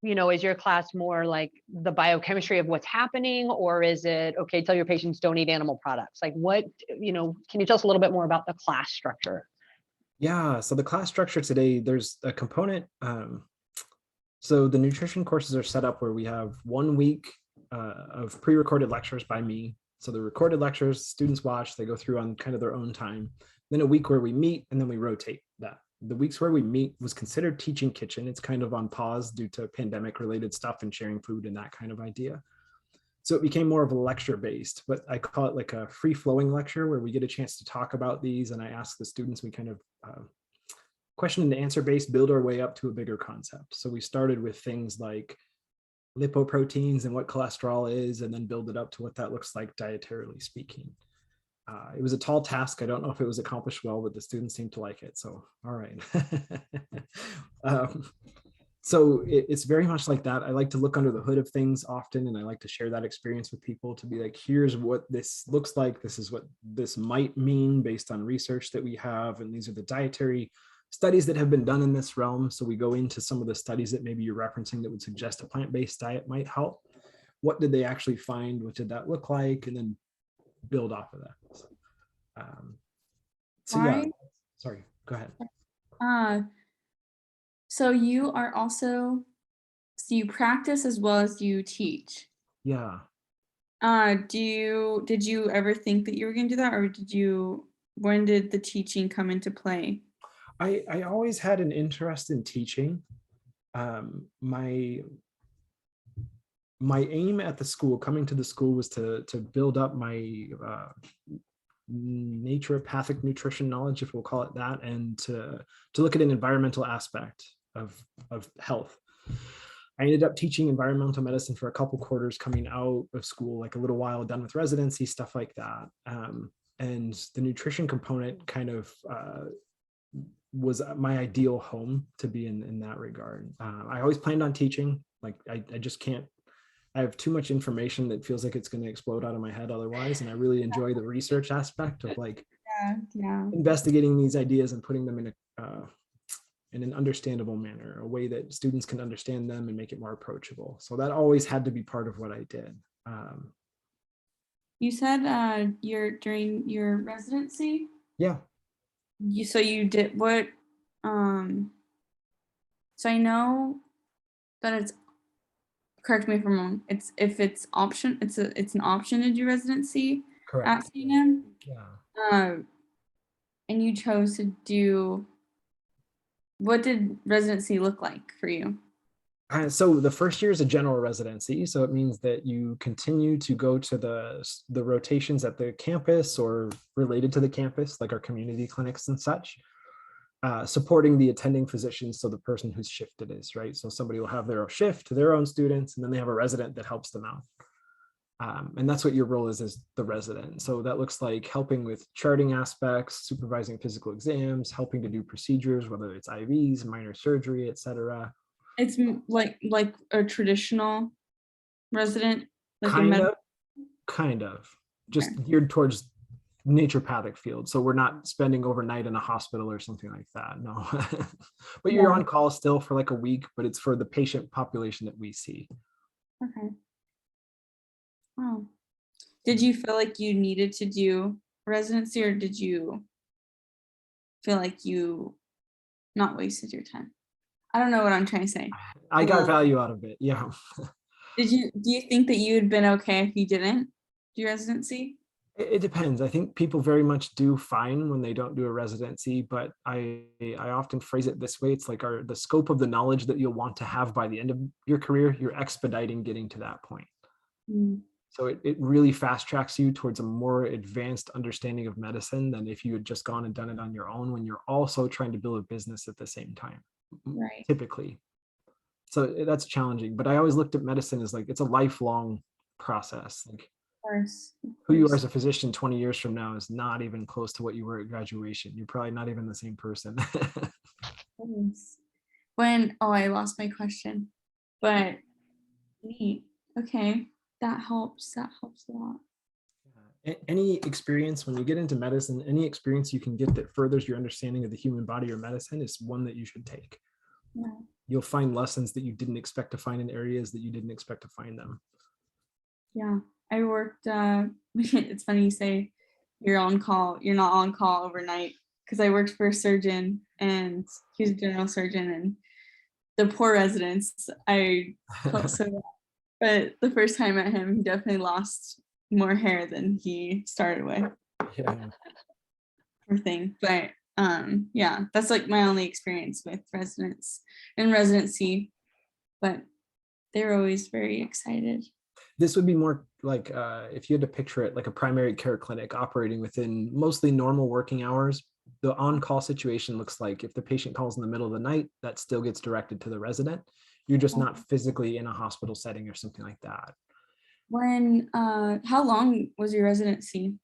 is your class more like the biochemistry of what's happening, or is it, okay, tell your patients don't eat animal products? Like what, can you tell us a little bit more about the class structure? yeah, so the class structure today, there's a component. So the nutrition courses are set up where we have 1 week of pre-recorded lectures by me. So the recorded lectures, students watch, they go through on kind of their own time. Then a week where we meet, and then we rotate that. The weeks where we meet was considered teaching kitchen. It's kind of on pause due to pandemic related stuff and sharing food and that kind of idea. So it became more of a lecture based, but I call it like a free flowing lecture where we get a chance to talk about these. And I ask the students, we kind of question and answer based, build our way up to a bigger concept. So we started with things like lipoproteins and what cholesterol is, and then build it up to what that looks like dietarily speaking. It was a tall task. I don't know if it was accomplished well, but the students seemed to like it. So, all right. So it's very much like that. I like to look under the hood of things often, and I like to share that experience with people to be like, here's what this looks like. This is what this might mean based on research that we have. And these are the dietary studies that have been done in this realm. So we go into some of the studies that maybe you're referencing that would suggest a plant-based diet might help. What did they actually find? What did that look like? And then build off of that. Yeah, sorry, go ahead. So you are also, so you practice as well as you teach. Yeah. Did you ever think that you were going to do that, or when did the teaching come into play? I always had an interest in teaching. My aim at the school, coming to the school, was to build up my naturopathic nutrition knowledge, if we'll call it that, and to look at an environmental aspect of health. I ended up teaching environmental medicine for a couple quarters coming out of school, like a little while done with residency, stuff like that. And the nutrition component kind of was my ideal home to be in that regard. I always planned on teaching. Like I just can't I have too much information that feels like it's going to explode out of my head otherwise. And I really enjoy the research aspect of like Yeah. investigating these ideas and putting them in an understandable manner, a way that students can understand them and make it more approachable. So that always had to be part of what I did. You said during your residency, Yeah. you did what? So I know that it's, correct me if I'm wrong, it's an option to do residency at Correct. CNM. Yeah. And you chose to do, what did residency look like for you? So the first year is a general residency. So it means that you continue to go to the rotations at the campus or related to the campus, like our community clinics and such, supporting the attending physicians. So the person whose shift it is, right? So somebody will have their own shift to their own students, and then they have a resident that helps them out. And that's what your role is as the resident. So that looks like helping with charting aspects, supervising physical exams, helping to do procedures, whether it's IVs, minor surgery, etc. It's like a traditional resident, like kind of just geared towards naturopathic field. So we're not spending overnight in a hospital or something like that. No, but you're on call still for like a week, but it's for the patient population that we see. Okay. Wow. Did you feel like you needed to do residency, or did you feel like you not wasted your time? I don't know what I'm trying to say. I got value out of it. Yeah. Do you think that you had been okay if you didn't do residency? It depends. I think people very much do fine when they don't do a residency, but I often phrase it this way. It's like the scope of the knowledge that you'll want to have by the end of your career, you're expediting getting to that point. Mm. So it really fast tracks you towards a more advanced understanding of medicine than if you had just gone and done it on your own, when you're also trying to build a business at the same time, Right. typically. So that's challenging, but I always looked at medicine as like, it's a lifelong process. Like, Of course. who you are as a physician 20 years from now is not even close to what you were at graduation. You're probably not even the same person. I lost my question, but neat. Okay. That helps a lot. Any experience when you get into medicine, any experience you can get that furthers your understanding of the human body or medicine is one that you should take. Yeah. You'll find lessons that you didn't expect to find in areas that you didn't expect to find them. Yeah. I worked, it's funny you say you're on call, you're not on call overnight, because I worked for a surgeon and he was a general surgeon, and the poor residents, I felt so bad. But the first time I met him, he definitely lost more hair than he started with. Yeah. Poor thing. But yeah, that's like my only experience with residents and residency, but they were always very excited. This would be more like if you had to picture it like a primary care clinic operating within mostly normal working hours. The on-call situation looks like if the patient calls in the middle of the night, that still gets directed to the resident. You're just not physically in a hospital setting or something like that. How long was your residency?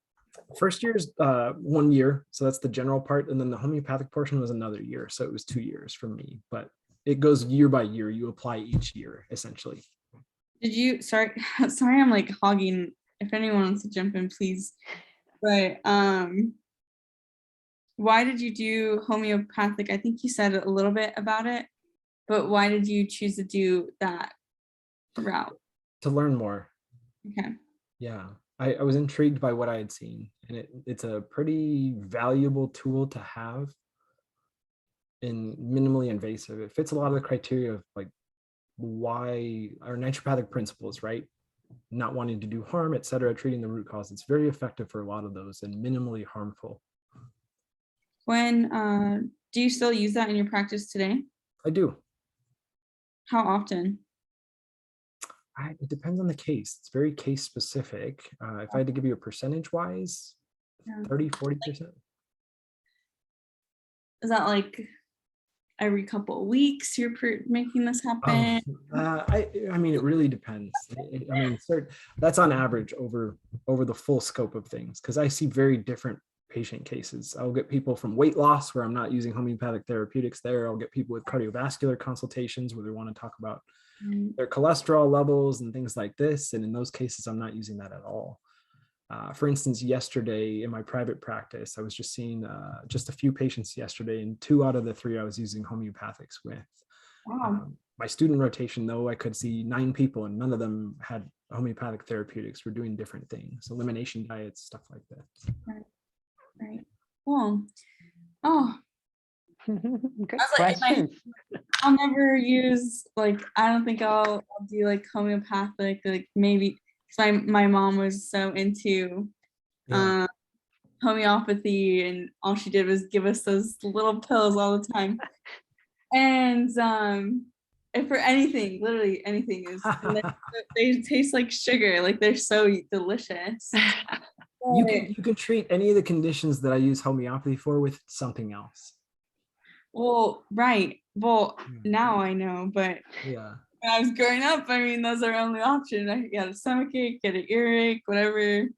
First year is 1 year, so that's the general part, and then the homeopathic portion was another year, so it was 2 years for me. But it goes year by year. You apply each year essentially. Did you, sorry, I'm like hogging. If anyone wants to jump in, please. But why did you do homeopathic? I think you said a little bit about it, but why did you choose to do that route? To learn more. Okay. Yeah, I was intrigued by what I had seen, and it's a pretty valuable tool to have in minimally invasive. It fits a lot of the criteria of like why our naturopathic principles, right? Not wanting to do harm, etc., treating the root cause. It's very effective for a lot of those and minimally harmful. Do you still use that in your practice today? I do. How often? It depends on the case. It's very case specific. If I had to give you a percentage wise, 30-40%. Is that like every couple of weeks you're making this happen? I mean, it really depends. I mean, that's on average over the full scope of things, because I see very different patient cases. I'll get people from weight loss where I'm not using homeopathic therapeutics there. I'll get people with cardiovascular consultations where they want to talk about their cholesterol levels and things like this. And in those cases, I'm not using that at all. For instance, yesterday in my private practice, I was just seeing just a few patients yesterday, and 2 out of the 3 I was using homeopathics with. Wow. My student rotation, though, I could see 9 people and none of them had homeopathic therapeutics. We're doing different things, elimination diets, stuff like that. Right. Cool. Oh, Good I was like, question. I'll never use, like, I don't think I'll do like homeopathic, like maybe because my mom was so into Yeah. homeopathy, and all she did was give us those little pills all the time. And if for anything, literally anything is, and they taste like sugar, like they're so delicious. You can treat any of the conditions that I use homeopathy for with something else. Well, right. Well, now I know, but Yeah. when I was growing up, I mean, those are only options. I get a stomachache, get an earache, whatever.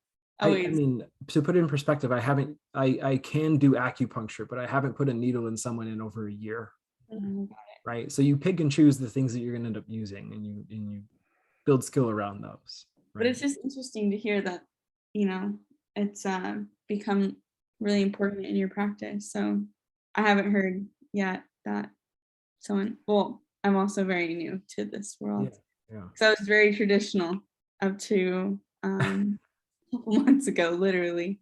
I mean, to put it in perspective, I can do acupuncture, but I haven't put a needle in someone in over a year. Right. So you pick and choose the things that you're going to end up using, and you build skill around those. Right? But it's just interesting to hear that, you know, it's become really important in your practice. So I haven't heard yet that someone, well, I'm also very new to this world. Yeah. So I was very traditional up to a couple months ago, literally.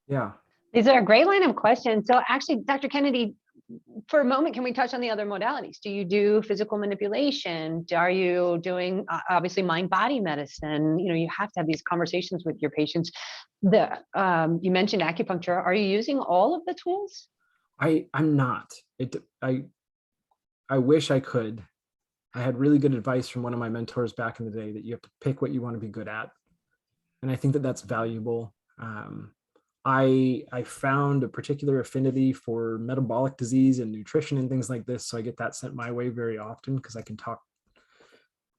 Yeah. These are a great line of questions. So actually, Dr. Kennedy, for a moment, can we touch on the other modalities? Do you do physical manipulation? Are you doing obviously mind-body medicine? You know, you have to have these conversations with your patients. You mentioned acupuncture. Are you using all of the tools? I'm not. I wish I could. I had really good advice from one of my mentors back in the day that you have to pick what you want to be good at. And I think that that's valuable. I found a particular affinity for metabolic disease and nutrition and things like this. So I get that sent my way very often because I can talk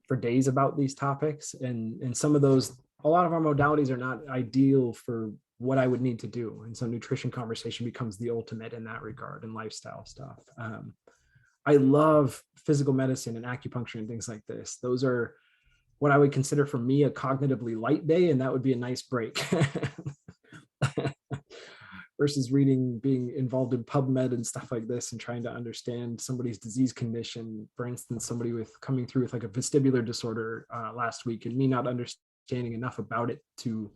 for days about these topics. And some of those, a lot of our modalities are not ideal for what I would need to do. And so nutrition conversation becomes the ultimate in that regard, and lifestyle stuff. I love physical medicine and acupuncture and things like this. Those are what I would consider for me a cognitively light day, and that would be a nice break. Versus being involved in PubMed and stuff like this and trying to understand somebody's disease condition. For instance, somebody coming through with like a vestibular disorder last week, and me not understanding enough about it to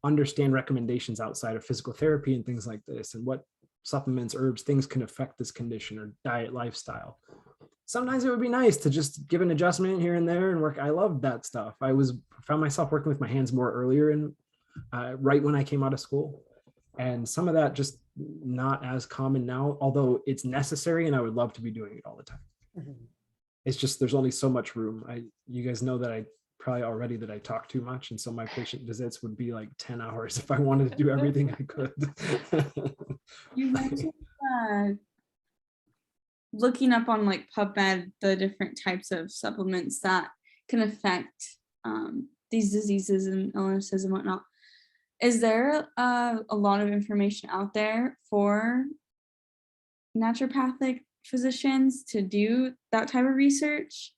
understand recommendations outside of physical therapy and things like this, and what supplements, herbs, things can affect this condition, or diet, lifestyle. Sometimes it would be nice to just give an adjustment here and there and work. I loved that stuff. I found myself working with my hands more earlier and right when I came out of school. And some of that just not as common now, although it's necessary and I would love to be doing it all the time. Mm-hmm. It's just, there's only so much room. You guys know that I talk too much. And so my patient visits would be like 10 hours if I wanted to do everything I could. You mentioned looking up on like PubMed, the different types of supplements that can affect these diseases and illnesses and whatnot. Is there a lot of information out there for naturopathic physicians to do that type of research?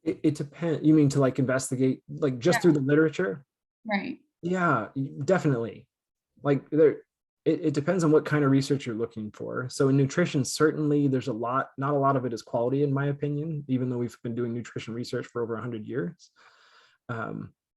It depends. You mean to like investigate, like just through the literature? Right. Yeah, definitely. Like it depends on what kind of research you're looking for. So in nutrition, certainly there's not a lot of it is quality, in my opinion, even though we've been doing nutrition research for over 100 years.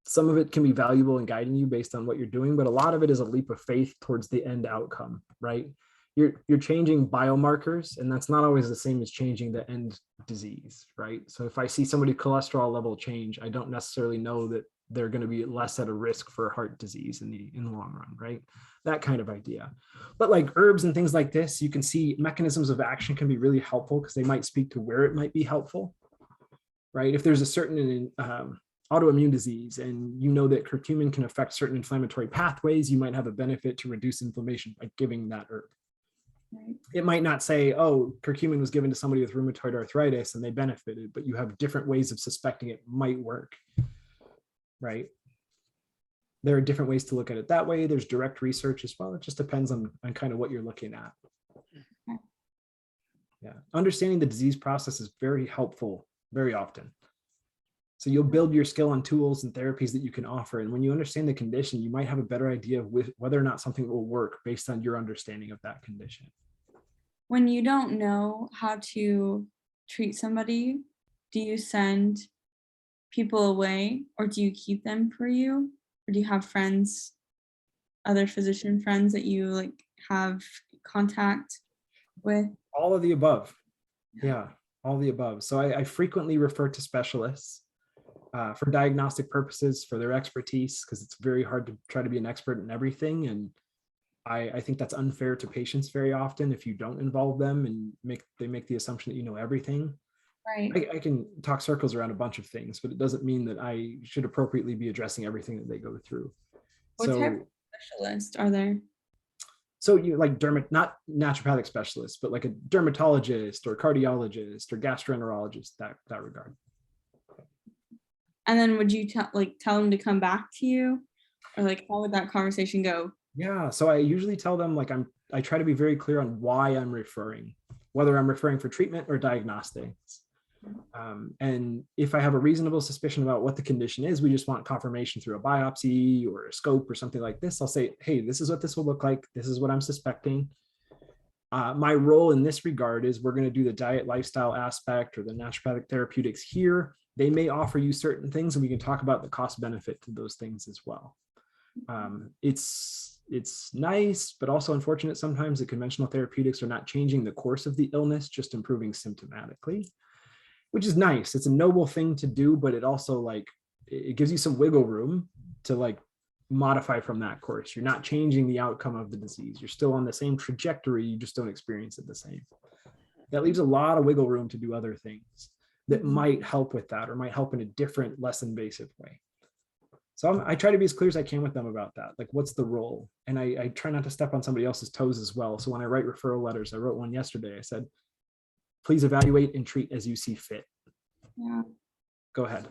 Some of it can be valuable in guiding you based on what you're doing, but a lot of it is a leap of faith towards the end outcome, right? You're changing biomarkers, and that's not always the same as changing the end disease, right? So if I see somebody cholesterol level change, I don't necessarily know that they're going to be less at a risk for heart disease in the long run, right? That kind of idea. But like herbs and things like this, you can see mechanisms of action can be really helpful because they might speak to where it might be helpful, right? If there's a certain autoimmune disease and you know that curcumin can affect certain inflammatory pathways, you might have a benefit to reduce inflammation by giving that herb. Right. It might not say, oh, curcumin was given to somebody with rheumatoid arthritis and they benefited, but you have different ways of suspecting it might work, right? There are different ways to look at it that way. There's direct research as well. It just depends on kind of what you're looking at. Yeah, understanding the disease process is very helpful very often. So you'll build your skill on tools and therapies that you can offer. And when you understand the condition, you might have a better idea of whether or not something will work based on your understanding of that condition. When you don't know how to treat somebody, do you send people away, or do you keep them for you? Or do you have friends, other physician friends that you like have contact with? All of the above. Yeah, all of the above. So I frequently refer to specialists for diagnostic purposes, for their expertise, because it's very hard to try to be an expert in everything. And I think that's unfair to patients very often if you don't involve them and they make the assumption that you know everything. Right. I can talk circles around a bunch of things, but it doesn't mean that I should appropriately be addressing everything that they go through. What type of specialists are there? So you like not naturopathic specialists, but like a dermatologist or cardiologist or gastroenterologist, that regard. And then would you tell them to come back to you, or like how would that conversation go? Yeah, so I usually tell them like I try to be very clear on why I'm referring, whether I'm referring for treatment or diagnostics. And if I have a reasonable suspicion about what the condition is, we just want confirmation through a biopsy or a scope or something like this. I'll say, hey, this is what this will look like. This is what I'm suspecting. My role in this regard is we're going to do the diet lifestyle aspect or the naturopathic therapeutics here. They may offer you certain things, and we can talk about the cost benefit to those things as well. It's nice, but also unfortunate sometimes that conventional therapeutics are not changing the course of the illness, just improving symptomatically, which is nice. It's a noble thing to do, but it also like, it gives you some wiggle room to like modify from that course. You're not changing the outcome of the disease. You're still on the same trajectory. You just don't experience it the same. That leaves a lot of wiggle room to do other things that might help with that, or might help in a different, less invasive way. So I try to be as clear as I can with them about that. Like, what's the role? And I try not to step on somebody else's toes as well. So when I write referral letters, I wrote one yesterday. I said, please evaluate and treat as you see fit. Yeah. Go ahead.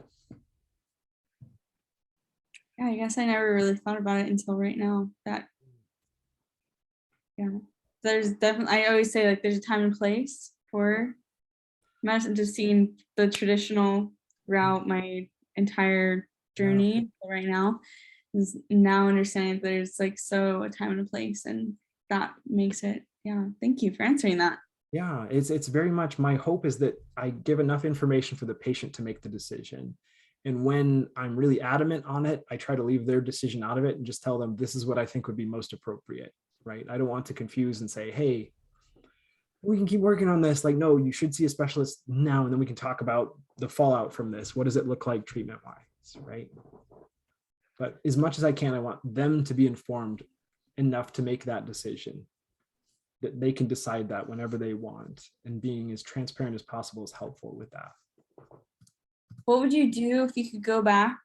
Yeah, I guess I never really thought about it until right now. There's definitely, I always say like there's a time and place for medicine. Just seeing the traditional route my entire journey right now is now understanding that there's like so a time and a place, and that makes it, thank you for answering that. Yeah, it's very much my hope is that I give enough information for the patient to make the decision. And when I'm really adamant on it, I try to leave their decision out of it and just tell them this is what I think would be most appropriate, right? I don't want to confuse and say, hey, we can keep working on this. Like, no, you should see a specialist now, and then we can talk about the fallout from this. What does it look like treatment-wise, right? But as much as I can, I want them to be informed enough to make that decision, that they can decide that whenever they want, and being as transparent as possible is helpful with that. What would you do if you could go back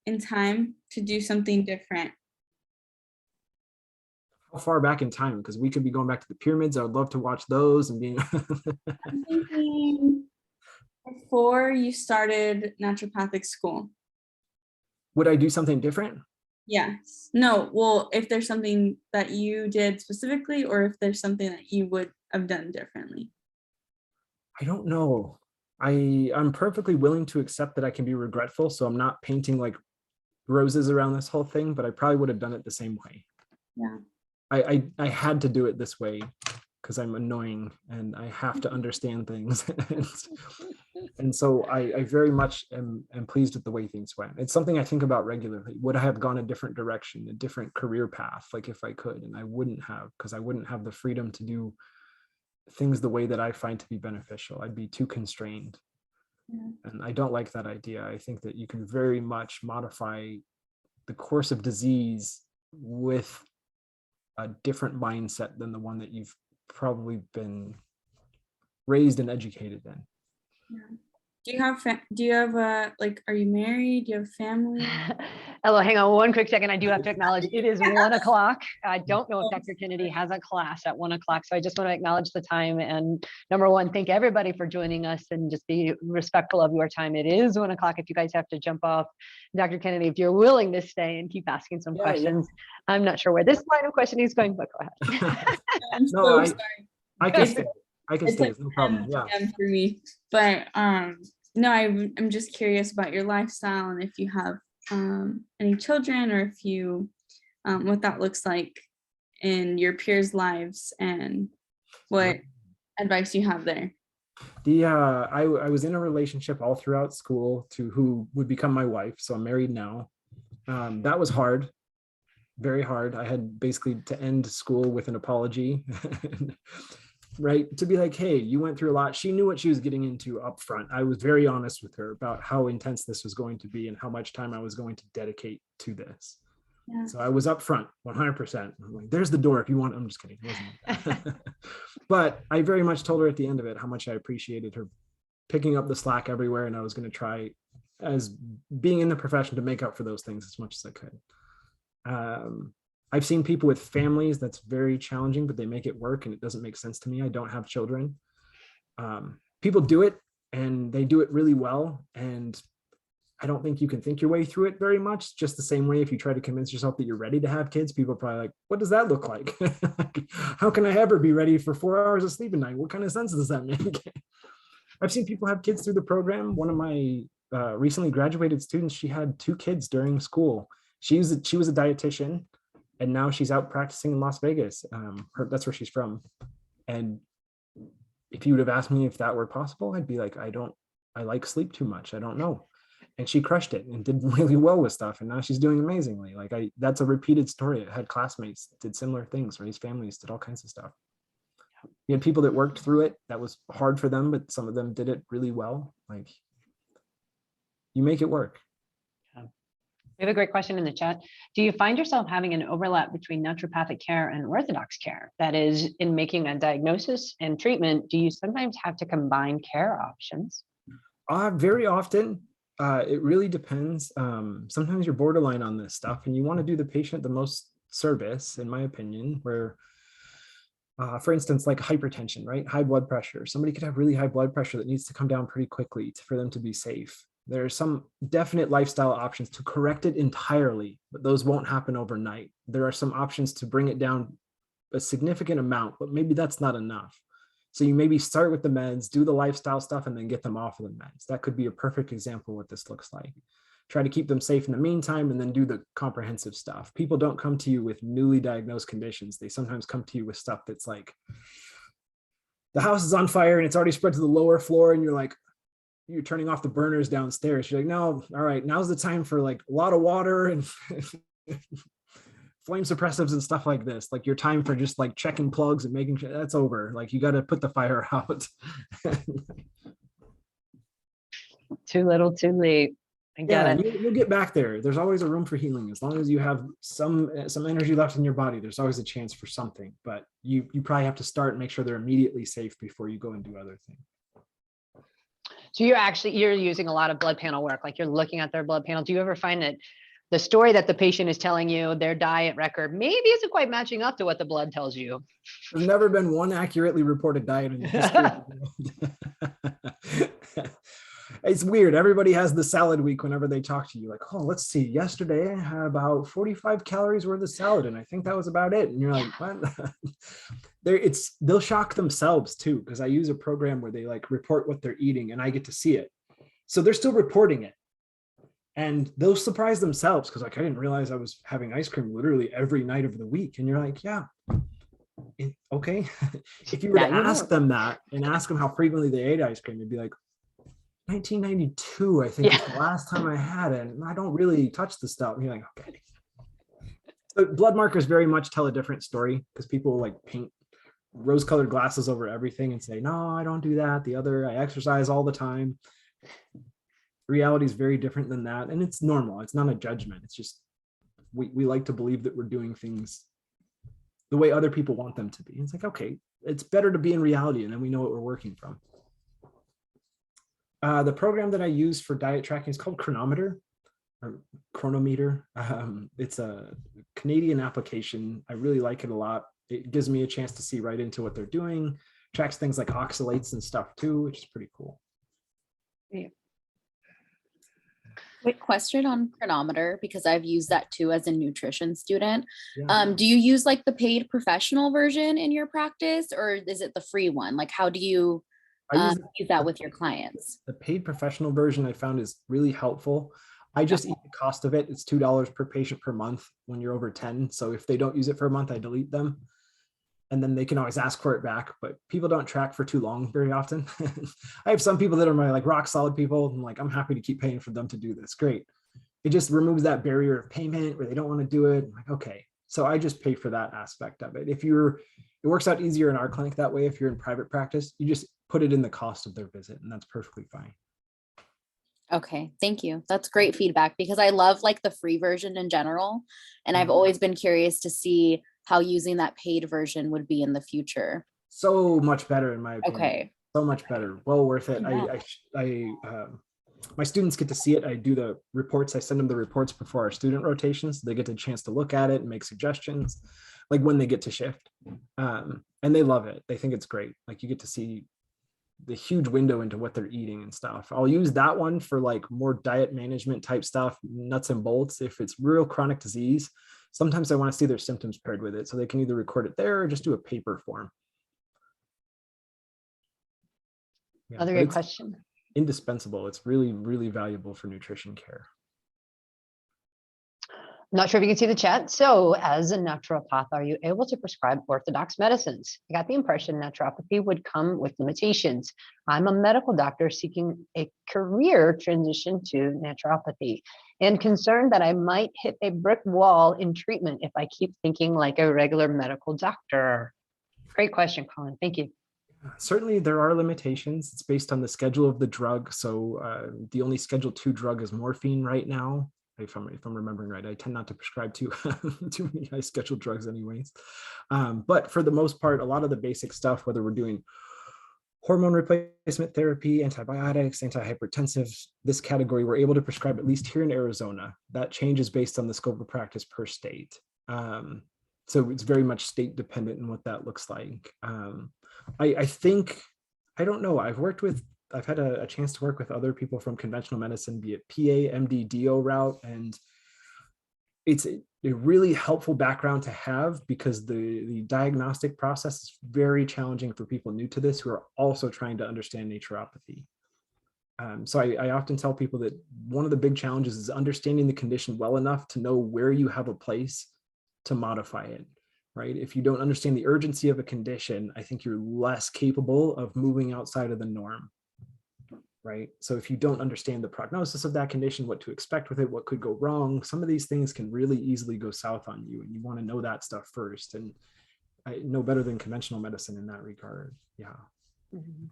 in time to do something different? How far back in time? Because we could be going back to the pyramids. I would love to watch those and being. I'm thinking before you started naturopathic school. Would I do something different? Yes. No. Well, if there's something that you did specifically, or if there's something that you would have done differently. I don't know. I'm perfectly willing to accept that I can be regretful. So I'm not painting like roses around this whole thing, but I probably would have done it the same way. Yeah. I had to do it this way because I'm annoying and I have to understand things. And so I very much am pleased with the way things went. It's something I think about regularly. Would I have gone a different direction, a different career path, like if I could? And I wouldn't have, because I wouldn't have the freedom to do things the way that I find to be beneficial. I'd be too constrained. Yeah. And I don't like that idea. I think that you can very much modify the course of disease with a different mindset than the one that you've probably been raised and educated in. Yeah. Do you have are you married? Do you have family? Hello, hang on one quick second. I do have to acknowledge it is 1 o'clock. I don't know if Dr. Kennedy has a class at 1 o'clock. So I just want to acknowledge the time. And number one, thank everybody for joining us and just be respectful of your time. It is 1 o'clock if you guys have to jump off. Dr. Kennedy, if you're willing to stay and keep asking some questions. Yeah. I'm not sure where this line of questioning is going, but go ahead. I'm sorry. I can stay. I can stay. Like no problem. Yeah. For me. But No, I'm just curious about your lifestyle and if you have any children, or if you, what that looks like in your peers' lives, and what advice you have there. I was in a relationship all throughout school to who would become my wife. So I'm married now. That was hard, very hard. I had basically to end school with an apology, right? To be like, hey, you went through a lot. She knew what she was getting into up front. I was very honest with her about how intense this was going to be and how much time I was going to dedicate to this. Yeah. So I was upfront 100%. I'm like, there's the door if you want. I'm just kidding. But I very much told her at the end of it how much I appreciated her picking up the slack everywhere. And I was going to try, as being in the profession, to make up for those things as much as I could. I've seen people with families that's very challenging, but they make it work, and it doesn't make sense to me. I don't have children. People do it and they do it really well. And I don't think you can think your way through it very much. Just the same way, if you try to convince yourself that you're ready to have kids, people are probably like, what does that look like? How can I ever be ready for 4 hours of sleep a night? What kind of sense does that make? I've seen people have kids through the program. One of my recently graduated students, she had 2 kids during school. She was a dietitian, and now she's out practicing in Las Vegas. That's where she's from. And if you would have asked me if that were possible, I'd be like, I like sleep too much. I don't know. And she crushed it and did really well with stuff. And now she's doing amazingly. Like that's a repeated story. I had classmates that did similar things, raised families, did all kinds of stuff. You had people that worked through it. That was hard for them, but some of them did it really well. Like, you make it work. We have a great question in the chat. Do you find yourself having an overlap between naturopathic care and orthodox care? That is, in making a diagnosis and treatment, do you sometimes have to combine care options? Very often. It really depends. Sometimes you're borderline on this stuff, and you want to do the patient the most service, in my opinion, where, for instance, like hypertension, right? High blood pressure. Somebody could have really high blood pressure that needs to come down pretty quickly for them to be safe. There are some definite lifestyle options to correct it entirely, but those won't happen overnight. There are some options to bring it down a significant amount, but maybe that's not enough. So you maybe start with the meds, do the lifestyle stuff, and then get them off of the meds. That could be a perfect example of what this looks like. Try to keep them safe in the meantime, and then do the comprehensive stuff. People don't come to you with newly diagnosed conditions. They sometimes come to you with stuff that's like, the house is on fire and it's already spread to the lower floor, and you're turning off the burners downstairs. You're like, no, all right, now's the time for like a lot of water and flame suppressives and stuff like this. Like, your time for just like checking plugs and making sure that's over. Like, you got to put the fire out. Too little, too late. I get it. You'll get back there. There's always a room for healing. As long as you have some energy left in your body, there's always a chance for something. But you probably have to start and make sure they're immediately safe before you go and do other things. So you're using a lot of blood panel work, like you're looking at their blood panel. Do you ever find that the story that the patient is telling you, their diet record, maybe isn't quite matching up to what the blood tells you? There's never been one accurately reported diet in the history of the world. It's weird. Everybody has the salad week whenever they talk to you. Like, oh, let's see. Yesterday I had about 45 calories worth of salad, and I think that was about it. And you're like, what? They'll shock themselves too, because I use a program where they like report what they're eating, and I get to see it. So they're still reporting it, and they'll surprise themselves because like, I didn't realize I was having ice cream literally every night of the week. And you're like, yeah, okay. If you were to ask them that and ask them how frequently they ate ice cream, they'd be like, 1992, I think, is the last time I had it, and I don't really touch the stuff. And you're like, okay. So blood markers very much tell a different story, because people like paint rose-colored glasses over everything and say, no, I don't do that. I exercise all the time. Reality is very different than that, and it's normal. It's not a judgment. It's just we like to believe that we're doing things the way other people want them to be. It's like, okay, it's better to be in reality, and then we know what we're working from. The program that I use for diet tracking is called Chronometer, or Chronometer. It's a Canadian application. I really like it a lot. It gives me a chance to see right into what they're doing, tracks things like oxalates and stuff too, which is pretty cool. Yeah. Quick question on Chronometer, because I've used that too as a nutrition student. Yeah. Do you use like the paid professional version in your practice, or is it the free one? Like, how do you I use use that with your clients? the paid professional version I found is really helpful. I just eat the cost of it. It's $2 per patient per month when you're over 10. So if they don't use it for a month, I delete them. And then they can always ask for it back, but people don't track for too long very often. I have some people that are my like rock solid people. I'm like, I'm happy to keep paying for them to do this. Great. It just removes that barrier of payment where they don't want to do it. I'm like, okay. So I just pay for that aspect of it. It works out easier in our clinic that way. If you're in private practice, you just put it in the cost of their visit, and that's perfectly fine. Okay, thank you. That's great feedback, because I love like the free version in general. And I've always been curious to see how using that paid version would be in the future. So much better in my opinion. Okay. So much better. Well worth it. Yeah. My students get to see it. I do the reports. I send them the reports before our student rotations. They get a chance to look at it and make suggestions, like when they get to shift. And they love it. They think it's great. Like you get to see the huge window into what they're eating and stuff. I'll use that one for like more diet management type stuff, nuts and bolts. If it's real chronic disease, sometimes I want to see their symptoms paired with it. So they can either record it there or just do a paper form. Yeah, Another good question. Indispensable. It's really, really valuable for nutrition care. I'm not sure if you can see the chat. So as a naturopath, are you able to prescribe orthodox medicines? I got the impression naturopathy would come with limitations. I'm a medical doctor seeking a career transition to naturopathy and concerned that I might hit a brick wall in treatment if I keep thinking like a regular medical doctor. Great question, Colin. Thank you. Certainly there are limitations. It's based on the schedule of the drug. So the only Schedule 2 drug is morphine right now. If I'm remembering right, I tend not to prescribe too many high scheduled drugs anyways. But for the most part, a lot of the basic stuff, whether we're doing hormone replacement therapy, antibiotics, antihypertensives, this category, we're able to prescribe, at least here in Arizona. That changes based on the scope of practice per state. So it's very much state dependent in what that looks like. I think, I don't know, I've had a chance to work with other people from conventional medicine, be it PA, MD, DO route, and it's a really helpful background to have because the diagnostic process is very challenging for people new to this who are also trying to understand naturopathy. So I often tell people that one of the big challenges is understanding the condition well enough to know where you have a place to modify it. Right? If you don't understand the urgency of a condition, I think you're less capable of moving outside of the norm. Right? So if you don't understand the prognosis of that condition, what to expect with it, what could go wrong, some of these things can really easily go south on you, and you want to know that stuff first. And I know better than conventional medicine in that regard. Yeah. Mm-hmm.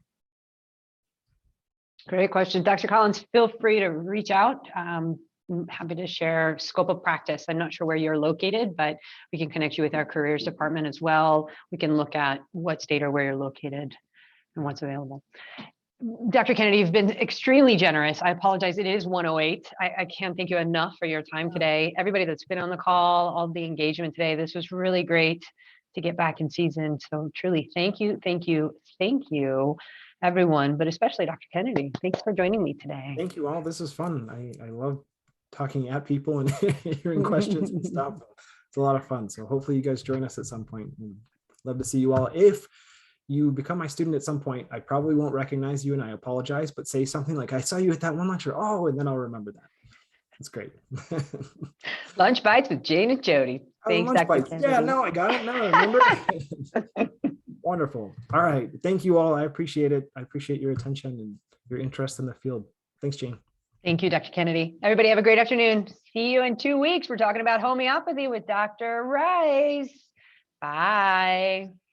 Great question. Dr. Collins, feel free to reach out. I'm happy to share scope of practice. I'm not sure where you're located, but we can connect you with our careers department as well. We can look at what state or where you're located and what's available. Dr. Kennedy, you've been extremely generous. I apologize. It is 1:08. I can't thank you enough for your time today. Everybody that's been on the call, all the engagement today, this was really great to get back in season. So truly, thank you, everyone, but especially Dr. Kennedy. Thanks for joining me today. Thank you all. This is fun. I love talking at people and hearing questions and stuff. It's a lot of fun. So hopefully you guys join us at some point. We'd love to see you all. If you become my student at some point, I probably won't recognize you and I apologize, but say something like, I saw you at that one lecture. Oh, and then I'll remember that. That's great. Lunch Bites with Jain and Jody. Thanks, Dr. Kennedy. Yeah, no, I got it. No, I remember. Wonderful. All right. Thank you all. I appreciate it. I appreciate your attention and your interest in the field. Thanks, Jain. Thank you, Dr. Kennedy. Everybody have a great afternoon. See you in 2 weeks. We're talking about homeopathy with Dr. Rice. Bye.